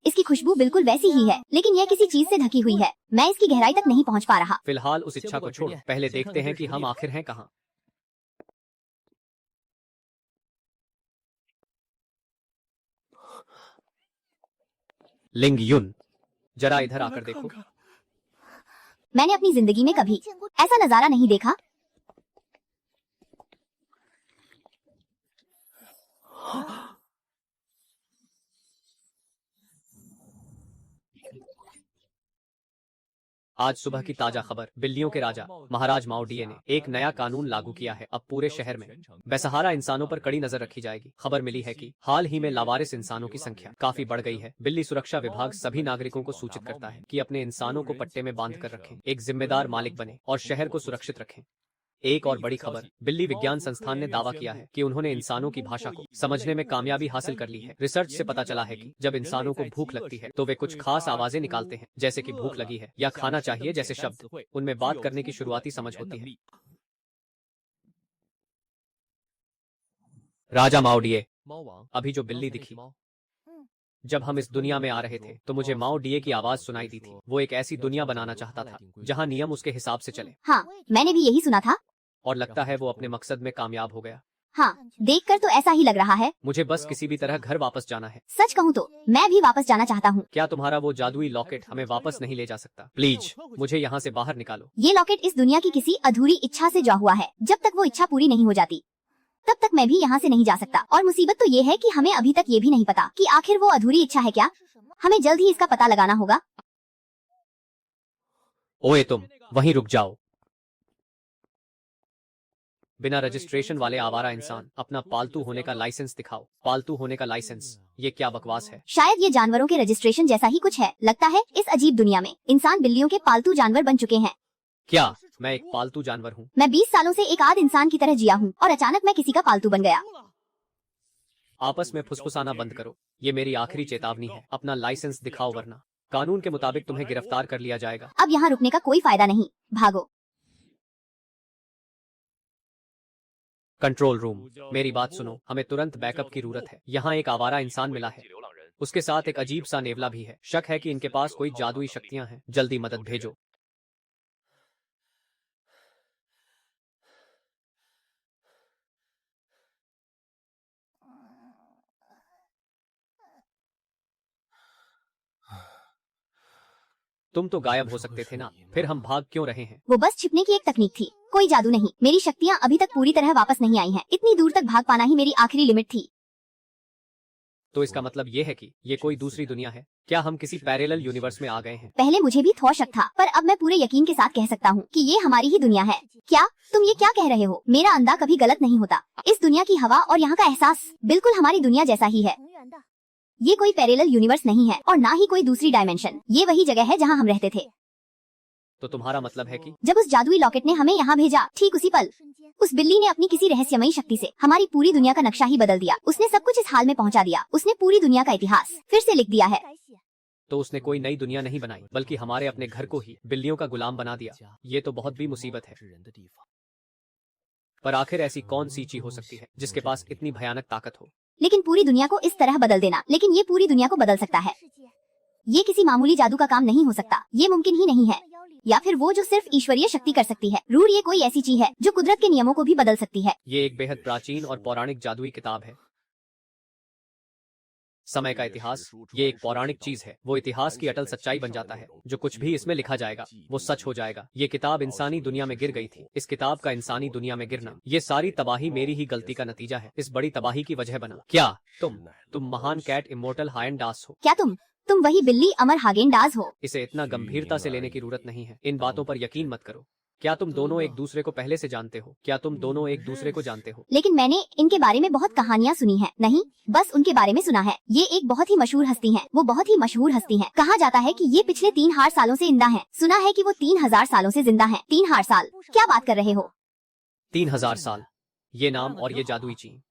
इसकी खुशबू बिल्कुल वैसी ही है, लेकिन यह किसी चीज से ढकी हुई है। मैं इसकी गहराई तक नहीं पहुंच पा रहा। फिलहाल उस इच्छा को छोड़, पहले देखते हैं कि हम आखिर हैं कहाँ। लिंग युन, जरा इधर आकर देखो। मैंने अपनी जिंदगी में कभी ऐसा नजारा नहीं देखा। आज सुबह की ताजा खबर, बिल्लियों के राजा महाराज माओ डिये ने एक नया कानून लागू किया है। अब पूरे शहर में बेसहारा इंसानों पर कड़ी नजर रखी जाएगी। खबर मिली है कि हाल ही में लावारिस इंसानों की संख्या काफी बढ़ गई है। बिल्ली सुरक्षा विभाग सभी नागरिकों को सूचित करता है कि अपने इंसानों को पट्टे में बांध कर रखें, एक जिम्मेदार मालिक बने और शहर को सुरक्षित रखें। एक और बड़ी खबर, बिल्ली विज्ञान संस्थान ने दावा किया है कि उन्होंने इंसानों की भाषा को समझने में कामयाबी हासिल कर ली है। रिसर्च से पता चला है कि जब इंसानों को भूख लगती है तो वे कुछ खास आवाजें निकालते हैं, जैसे कि भूख लगी है या खाना चाहिए जैसे शब्द। उनमें बात करने की शुरुआती समझ होती है। राजा माओ डिये, अभी जो बिल्ली दिखी, जब हम इस दुनिया में आ रहे थे तो मुझे माओ डिये की आवाज सुनाई दी थी। वो एक ऐसी दुनिया बनाना चाहता था जहाँ नियम उसके हिसाब से चले। हाँ, मैंने भी यही सुना था और लगता है वो अपने मकसद में कामयाब हो गया। हाँ, देखकर तो ऐसा ही लग रहा है। मुझे बस किसी भी तरह घर वापस जाना है। सच कहूँ तो मैं भी वापस जाना चाहता हूँ। क्या तुम्हारा वो जादुई लॉकेट हमें वापस नहीं ले जा सकता? प्लीज मुझे यहाँ से बाहर निकालो। ये लॉकेट इस दुनिया की किसी अधूरी इच्छा से जुड़ा हुआ है। जब तक वो इच्छा पूरी नहीं हो जाती तब तक मैं भी यहाँ से नहीं जा सकता। और मुसीबत तो ये है कि हमें अभी तक ये भी नहीं पता कि आखिर वो अधूरी इच्छा है क्या। हमें जल्द ही इसका पता लगाना होगा। ओए तुम वहीं रुक जाओ। बिना रजिस्ट्रेशन वाले आवारा इंसान, अपना पालतू होने का लाइसेंस दिखाओ। पालतू होने का लाइसेंस, ये क्या बकवास है? शायद ये जानवरों के रजिस्ट्रेशन जैसा ही कुछ है। लगता है इस अजीब दुनिया में इंसान बिल्लियों के पालतू जानवर बन चुके हैं। क्या मैं एक पालतू जानवर हूँ? मैं 20 सालों से एक आद इंसान की तरह जिया हूँ और अचानक मैं किसी का पालतू बन गया। आपस में फुसफुसाना बंद करो। ये मेरी आखिरी चेतावनी है। अपना लाइसेंस दिखाओ वरना कानून के मुताबिक तुम्हें गिरफ्तार कर लिया जाएगा। अब यहाँ रुकने का कोई फायदा नहीं, भागो। कंट्रोल रूम, मेरी बात सुनो। हमें तुरंत बैकअप की जरूरत है। यहाँ एक आवारा इंसान मिला है, उसके साथ एक अजीब सा नेवला भी है। शक है कि इनके पास कोई जादुई शक्तियाँ हैं। जल्दी मदद भेजो। तुम तो गायब हो सकते थे ना, फिर हम भाग क्यों रहे हैं? वो बस छिपने की एक तकनीक थी, कोई जादू नहीं। मेरी शक्तियाँ अभी तक पूरी तरह वापस नहीं आई हैं। इतनी दूर तक भाग पाना ही मेरी आखिरी लिमिट थी। तो इसका मतलब ये है कि ये कोई दूसरी दुनिया है? क्या हम किसी पैरेलल यूनिवर्स में आ गए हैं? पहले मुझे भी थोड़ा शक था, पर अब मैं पूरे यकीन के साथ कह सकता हूँ कि ये हमारी ही दुनिया है। क्या तुम ये क्या कह रहे हो? मेरा अंदाजा कभी गलत नहीं होता। इस दुनिया की हवा और यहाँ का एहसास बिल्कुल हमारी दुनिया जैसा ही है। ये कोई पैरेलल यूनिवर्स नहीं है और ना ही कोई दूसरी डायमेंशन। ये वही जगह है जहाँ हम रहते थे। तो तुम्हारा मतलब है कि जब उस जादुई लॉकेट ने हमें यहाँ भेजा, ठीक उसी पल उस बिल्ली ने अपनी किसी रहस्यमयी शक्ति से हमारी पूरी दुनिया का नक्शा ही बदल दिया। उसने सब कुछ इस हाल में पहुँचा दिया। उसने पूरी दुनिया का इतिहास फिर से लिख दिया है। तो उसने कोई नई दुनिया नहीं बनाई, बल्कि हमारे अपने घर को ही बिल्लियों का गुलाम बना दिया। ये तो बहुत भी मुसीबत है। पर आखिर ऐसी कौन सी चीज हो सकती है जिसके पास इतनी भयानक ताकत हो? लेकिन पूरी दुनिया को इस तरह बदल देना, लेकिन ये पूरी दुनिया को बदल सकता है। ये किसी मामूली जादू का काम नहीं हो सकता। ये मुमकिन ही नहीं है। या फिर वो जो सिर्फ ईश्वरीय शक्ति कर सकती है। रूर, ये कोई ऐसी चीज है जो कुदरत के नियमों को भी बदल सकती है। ये एक बेहद प्राचीन और पौराणिक जादुई किताब है। समय का इतिहास, ये एक पौराणिक चीज है। वो इतिहास की अटल सच्चाई बन जाता है। जो कुछ भी इसमें लिखा जाएगा वो सच हो जाएगा। ये किताब इंसानी दुनिया में गिर गई थी। इस किताब का इंसानी दुनिया में गिरना, ये सारी तबाही मेरी ही गलती का नतीजा है। इस बड़ी तबाही की वजह बना। क्या तुम महान कैट इमोर्टल हायन डास हो? क्या तुम वही बिल्ली अमर हागेन डाज हो? इसे इतना गंभीरता से लेने की जरूरत नहीं है। इन बातों पर यकीन मत करो। क्या तुम दोनों एक दूसरे को पहले से जानते हो? क्या तुम दोनों एक दूसरे को जानते हो? लेकिन मैंने इनके बारे में बहुत कहानियाँ सुनी हैं। नहीं, बस उनके बारे में सुना है। ये एक बहुत ही मशहूर हस्ती हैं। वो बहुत ही मशहूर हस्ती हैं। कहा जाता है कि ये पिछले 3000 सालों से जिंदा हैं। सुना है कि वो 3000 सालों से जिंदा हैं। 3000 साल? क्या बात कर रहे हो? 3000 साल। ये नाम और ये जादुई चीज,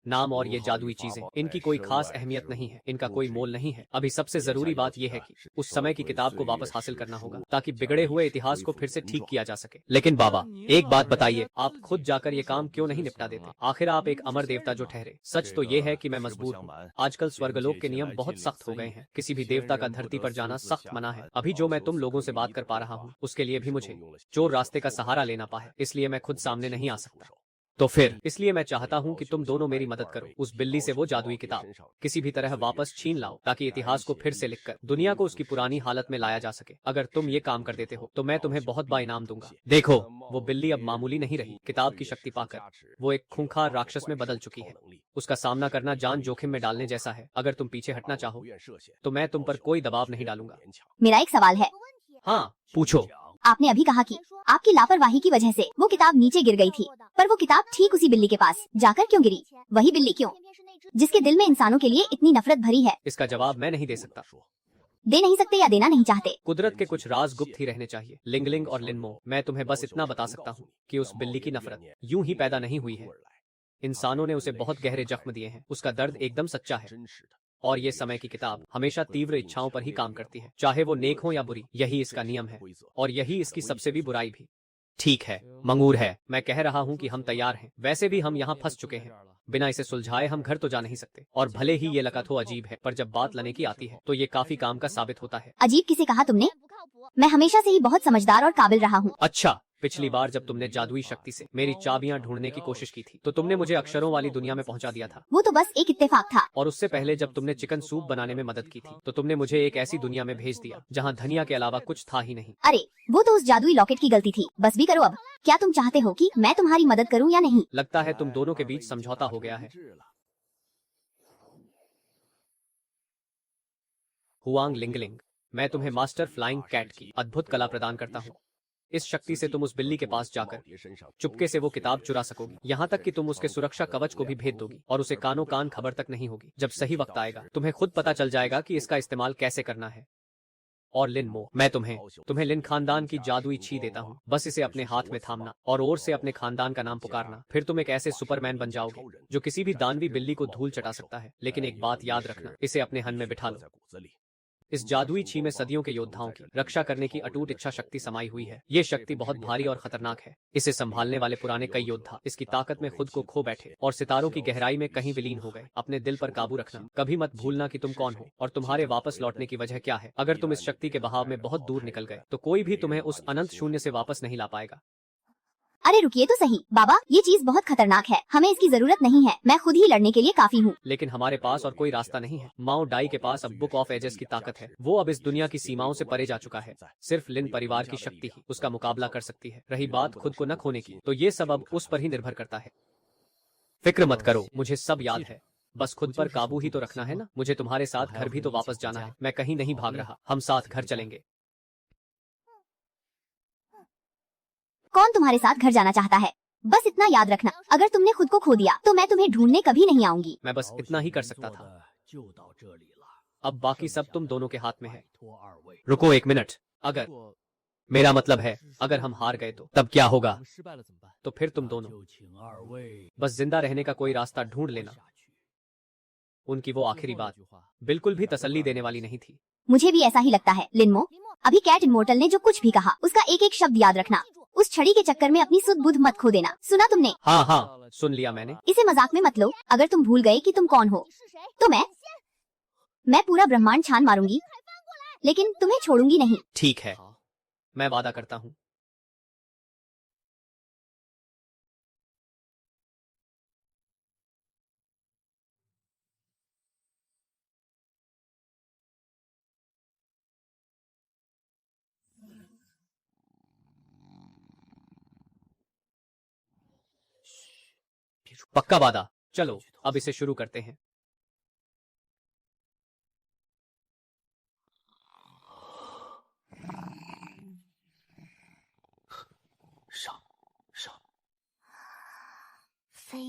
नाम और ये जादुई चीजें, इनकी कोई खास अहमियत नहीं है, इनका कोई मोल नहीं है। अभी सबसे जरूरी बात यह है कि उस समय की किताब को वापस हासिल करना होगा ताकि बिगड़े हुए इतिहास को फिर से ठीक किया जा सके। लेकिन बाबा, एक बात बताइए, आप खुद जाकर ये काम क्यों नहीं निपटा देते? आखिर आप एक अमर देवता जो ठहरे। सच तो ये है कि मैं मजबूर हूँ। आजकल स्वर्गलोक के नियम बहुत सख्त हो गए हैं। किसी भी देवता का धरती पर जाना सख्त मना है। अभी जो मैं तुम लोगों से बात कर पा रहा हूँ उसके लिए भी मुझे चोर रास्ते का सहारा लेना पा है, इसलिए मैं खुद सामने नहीं आ सकता। तो फिर इसलिए मैं चाहता हूं कि तुम दोनों मेरी मदद करो। उस बिल्ली से वो जादुई किताब किसी भी तरह वापस छीन लाओ ताकि इतिहास को फिर से लिखकर दुनिया को उसकी पुरानी हालत में लाया जा सके। अगर तुम ये काम कर देते हो तो मैं तुम्हें बहुत बड़ा इनाम दूंगा। देखो, वो बिल्ली अब मामूली नहीं रही। किताब की शक्ति पाकर वो एक खूंखार राक्षस में बदल चुकी है। उसका सामना करना जान जोखिम में डालने जैसा है। अगर तुम पीछे हटना चाहो तो मैं तुम पर कोई दबाव नहीं डालूंगा। मेरा एक सवाल है। हाँ, पूछो। आपने अभी कहा कि आपकी लापरवाही की वजह से वो किताब नीचे गिर गई थी, पर वो किताब ठीक उसी बिल्ली के पास जाकर क्यों गिरी? वही बिल्ली क्यों, जिसके दिल में इंसानों के लिए इतनी नफरत भरी है? इसका जवाब मैं नहीं दे सकता। दे नहीं सकते या देना नहीं चाहते? कुदरत के कुछ राज गुप्त ही रहने चाहिए। लिंगलिंग और लिनमो, मैं तुम्हें बस इतना बता सकता हूँ कि उस बिल्ली की नफरत यूं ही पैदा नहीं हुई है। इंसानों ने उसे बहुत गहरे जख्म दिए हैं। उसका दर्द एकदम सच्चा है। और ये समय की किताब हमेशा तीव्र इच्छाओं पर ही काम करती है, चाहे वो नेक हो या बुरी। यही इसका नियम है और यही इसकी सबसे भी बुराई भी। ठीक है, मंगूर है, मैं कह रहा हूँ कि हम तैयार हैं। वैसे भी हम यहाँ फंस चुके हैं। बिना इसे सुलझाए हम घर तो जा नहीं सकते। और भले ही ये लगा तो अजीब है, पर जब बात लेने की आती है तो ये काफी काम का साबित होता है। अजीब किसे कहा तुमने? मैं हमेशा से ही बहुत समझदार और काबिल रहा हूँ। अच्छा, पिछली बार जब तुमने जादुई शक्ति से मेरी चाबियां ढूंढने की कोशिश की थी तो तुमने मुझे अक्षरों वाली दुनिया में पहुंचा दिया था। वो तो बस एक इत्तेफाक था। और उससे पहले जब तुमने चिकन सूप बनाने में मदद की थी तो तुमने मुझे एक ऐसी दुनिया में भेज दिया जहां धनिया के अलावा कुछ था ही नहीं। अरे, वो तो उस जादुई लॉकेट की गलती थी। बस भी करो अब। क्या तुम चाहते हो कि मैं तुम्हारी मदद करूं या नहीं? लगता है तुम दोनों के बीच समझौता हो गया है। हुआंग लिंगलिंग, मैं तुम्हें मास्टर फ्लाइंग कैट की अद्भुत कला प्रदान करता हूँ। इस शक्ति से तुम उस बिल्ली के पास जाकर चुपके से वो किताब चुरा सकोगी। यहाँ तक कि तुम उसके सुरक्षा कवच को भी भेद दोगी और उसे कानों कान खबर तक नहीं होगी। जब सही वक्त आएगा तुम्हें खुद पता चल जाएगा कि इसका इस्तेमाल कैसे करना है। और लिन मो, मैं तुम्हें लिन खानदान की जादुई छी देता हूँ। बस इसे अपने हाथ में थामना और ओर से अपने खानदान का नाम पुकारना। फिर तुम एक ऐसे सुपरमैन बन जाओगे जो किसी भी दानवी बिल्ली को धूल चटा सकता है। लेकिन एक बात याद रखना, इसे अपने हन में बिठा लो। इस जादुई छी में सदियों के योद्धाओं की रक्षा करने की अटूट इच्छा शक्ति समाई हुई है। ये शक्ति बहुत भारी और खतरनाक है। इसे संभालने वाले पुराने कई योद्धा इसकी ताकत में खुद को खो बैठे और सितारों की गहराई में कहीं विलीन हो गए। अपने दिल पर काबू रखना, कभी मत भूलना कि तुम कौन हो और तुम्हारे वापस लौटने की वजह क्या है। अगर तुम इस शक्ति के बहाव में बहुत दूर निकल गए तो कोई भी तुम्हें उस अनंत शून्य से वापस नहीं ला पाएगा। अरे रुकिए तो सही बाबा, ये चीज बहुत खतरनाक है। हमें इसकी जरूरत नहीं है। मैं खुद ही लड़ने के लिए काफी हूँ। लेकिन हमारे पास और कोई रास्ता नहीं है। माओ डाई के पास अब बुक ऑफ एजेस की ताकत है। वो अब इस दुनिया की सीमाओं से परे जा चुका है। सिर्फ लिन परिवार की शक्ति ही उसका मुकाबला कर सकती है। रही बात खुद को न खोने की, तो ये सब अब उस पर ही निर्भर करता है। फिक्र मत करो, मुझे सब याद है। बस खुद पर काबू ही तो रखना है ना। मुझे तुम्हारे साथ घर भी तो वापस जाना है। मैं कहीं नहीं भाग रहा, हम साथ घर चलेंगे। कौन तुम्हारे साथ घर जाना चाहता है? बस इतना याद रखना, अगर तुमने खुद को खो दिया तो मैं तुम्हें ढूंढने कभी नहीं आऊंगी। मैं बस इतना ही कर सकता था। अब बाकी सब तुम दोनों के हाथ में है। रुको एक मिनट, अगर मेरा मतलब है अगर हम हार गए तो तब क्या होगा? तो फिर तुम दोनों बस जिंदा रहने का कोई रास्ता ढूंढ लेना। उनकी वो आखिरी बात बिल्कुल भी तसल्ली देने वाली नहीं थी। मुझे भी ऐसा ही लगता है लिनमो। अभी कैट इमोर्टल ने जो कुछ भी कहा उसका एक एक शब्द याद रखना। उस छड़ी के चक्कर में अपनी सुध बुध मत खो देना। सुना तुमने? हाँ हाँ, सुन लिया मैंने। इसे मजाक में मत लो। अगर तुम भूल गए कि तुम कौन हो तो मैं पूरा ब्रह्मांड छान मारूंगी, लेकिन तुम्हें छोड़ूंगी नहीं। ठीक है, मैं वादा करता हूँ। पक्का वादा। चलो अब इसे शुरू करते हैं।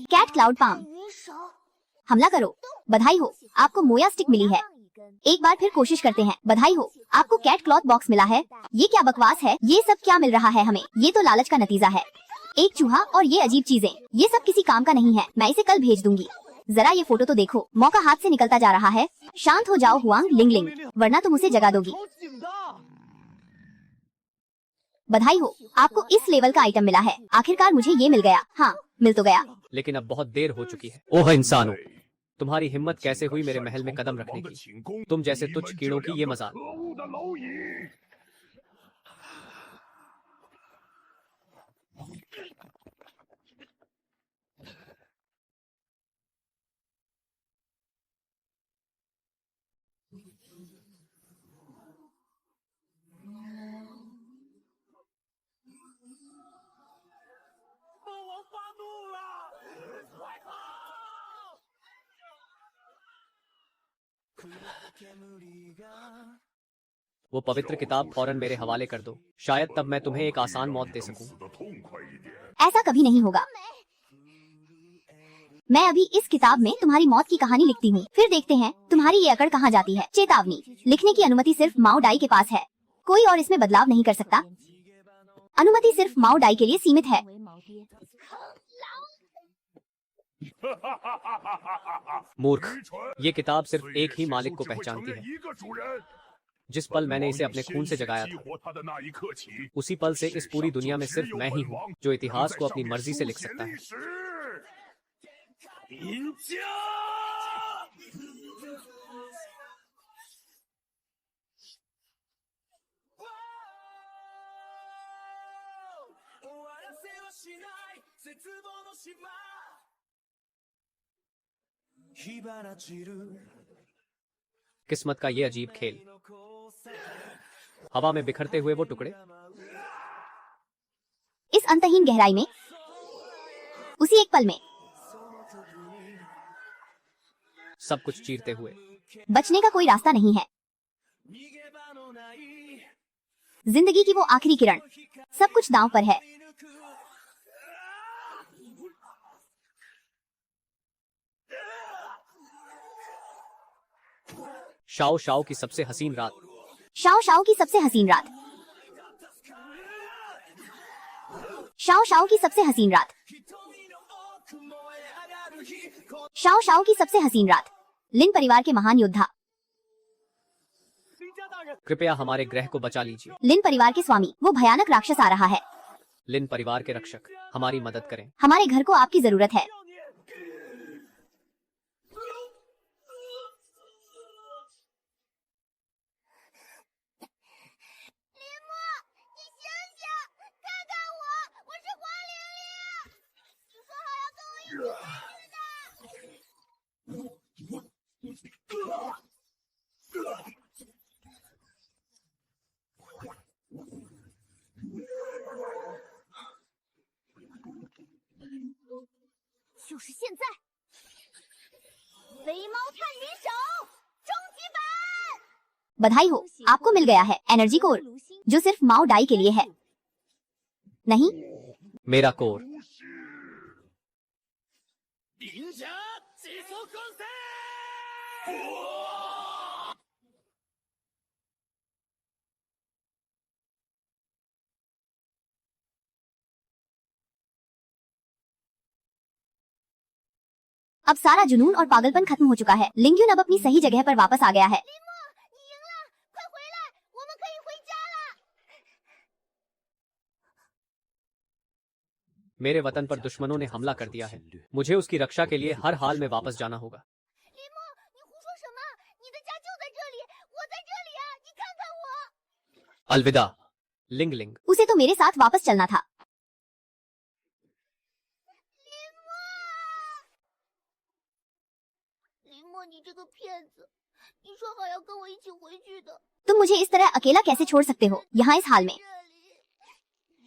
कैट क्लाउड पाम, हमला करो। बधाई हो, आपको मोया स्टिक मिली है। एक बार फिर कोशिश करते हैं। बधाई हो, आपको कैट क्लॉथ बॉक्स मिला है। ये क्या बकवास है? ये सब क्या मिल रहा है हमें? ये तो लालच का नतीजा है। एक चूहा और ये अजीब चीजें, ये सब किसी काम का नहीं है। मैं इसे कल भेज दूंगी। जरा ये फोटो तो देखो, मौका हाथ से निकलता जा रहा है। शांत हो जाओ हुआंग लिंग लिंग, वरना तुम उसे जगा दोगी। 好紧的。 बधाई हो, आपको इस लेवल का आइटम मिला है। आखिरकार मुझे ये मिल गया। हाँ, मिल तो गया। लेकिन अब बहुत देर हो चुकी है। ओह इंसानों, तुम्हारी हिम्मत कैसे हुई मेरे महल में कदम रखने की? तुम जैसे तुच्छ कीड़ों की ये मजाल। 可恶的蝼蚁！ 蜂王发怒了，快跑！ वो पवित्र किताब फौरन मेरे हवाले कर दो। शायद तब मैं तुम्हें एक आसान मौत दे 死 सकूं। 得痛快一点。 ऐसा कभी नहीं होगा। मैं अभी इस किताब में तुम्हारी मौत की कहानी लिखती हूँ, फिर देखते हैं तुम्हारी ये अकड़ कहाँ जाती है। चेतावनी, लिखने की अनुमति सिर्फ माओ डाई के पास है, कोई और इसमें बदलाव नहीं कर सकता। अनुमति सिर्फ माओ डाई के लिए सीमित है। मूर्ख, 愚蠢！ ये किताब सिर्फ 岁 एक 月 ही 始 मालिक 终 को 只会 पहचानती 承认 है। 一个主人。 जिस पल मैंने 本 इसे 王 अपने 以 खून से 鲜血 जगाया 激 था, 活他的那一刻起， उसी पल से इस पूरी दुनिया में सिर्फ मैं ही हूँ जो इतिहास को अपनी मर्जी से लिख सकता है। 赢家！ किस्मत का ये अजीब खेल। हवा में बिखरते हुए वो टुकड़े, इस अंतहीन गहराई में, उसी एक पल में, सब कुछ चीरते हुए। बचने का कोई रास्ता नहीं है। जिंदगी की वो आखिरी किरण, सब कुछ दांव पर है। शाओ शाओ की सबसे हसीन रात। शाओ शाओ की सबसे हसीन रात। शाओ शाओ की सबसे हसीन रात। शाओ शाओ की सबसे हसीन रात। लिन परिवार के महान योद्धा, 林家大人， कृपया हमारे ग्रह को बचा लीजिए। लिन परिवार के स्वामी, वो भयानक राक्षस आ रहा है। लिन परिवार के रक्षक, हमारी मदद करें। हमारे घर को आपकी जरूरत है। 要你！ 林木，你醒醒，看看我，我是黄玲玲。你说好要跟我一起回去的。 就是现在，肥猫探灵手终极版。 बधाई हो, आपको मिल गया है एनर्जी कोर, जो सिर्फ माओ डाई के लिए है। नहीं, मेरा कोर। 林家急速攻势！ अब सारा जुनून और पागलपन खत्म हो चुका है। लिंग्यून अब अपनी सही जगह पर वापस आ गया है। 林木，你赢了，快回来，我们可以回家了。 मेरे वतन पर दुश्मनों ने हमला कर दिया है। मुझे उसकी रक्षा के लिए हर हाल में वापस जाना होगा। 林木，你胡说什么？你的家就在这里，我在这里啊！你看看我。 अलविदा लिंग लिंग। उसे तो मेरे साथ वापस चलना था। 林木，你这个骗子！你说好要跟我一起回去的。 तुम मुझे इस तरह अकेला कैसे छोड़ सकते हो यहाँ इस हाल में?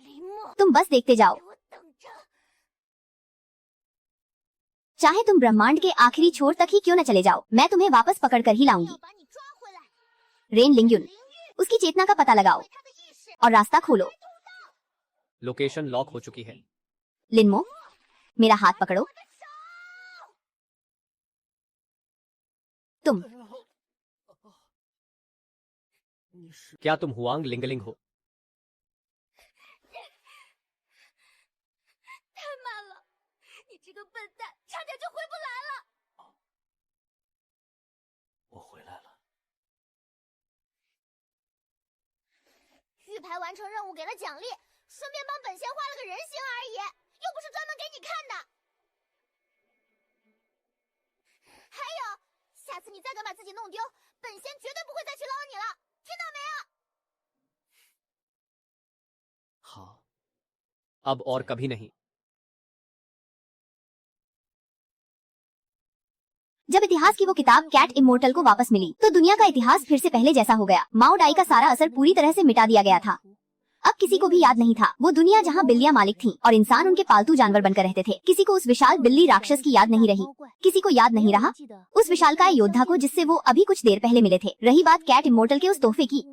林木， तुम बस देखते जाओ, 给我等着！ चाहे तुम ब्रह्मांड के आखिरी छोर तक ही क्यों न चले जाओ, मैं तुम्हें वापस पकड़ कर ही 要 लाऊंगी। 把你抓回来。 रेन लिंग्यून, 林玉， उसकी चेतना का पता लगाओ 他的意识。 और रास्ता खोलो। लोकेशन लॉक हो चुकी है। लिनमो, मेरा हाथ पकड़ो। तुम क्या तुम हुआंग लिंगलिंग हो? 太慢了，你这个笨蛋，差点就回不来了。我回来了。玉牌完成任务给了奖励，顺便帮本仙画了个人形而已，又不是专门给你看的。还有，下次你再敢把自己弄丢，本仙绝对不会再去捞你了，听到没有？ हाँ, अब और कभी नहीं। जब इतिहास की वो किताब कैट इमोर्टल को वापस मिली तो दुनिया का इतिहास फिर से पहले जैसा हो गया। माओ डाई का सारा असर पूरी तरह से मिटा दिया गया था। अब किसी को भी याद नहीं था वो दुनिया जहाँ बिल्लियाँ मालिक थीं और इंसान उनके पालतू जानवर बनकर रहते थे। किसी को उस विशाल बिल्ली राक्षस की याद नहीं रही, किसी को याद नहीं रहा उस विशालकाय योद्धा को जिससे वो अभी कुछ देर पहले मिले थे। रही बात कैट इमोर्टल के उस तोहफे की,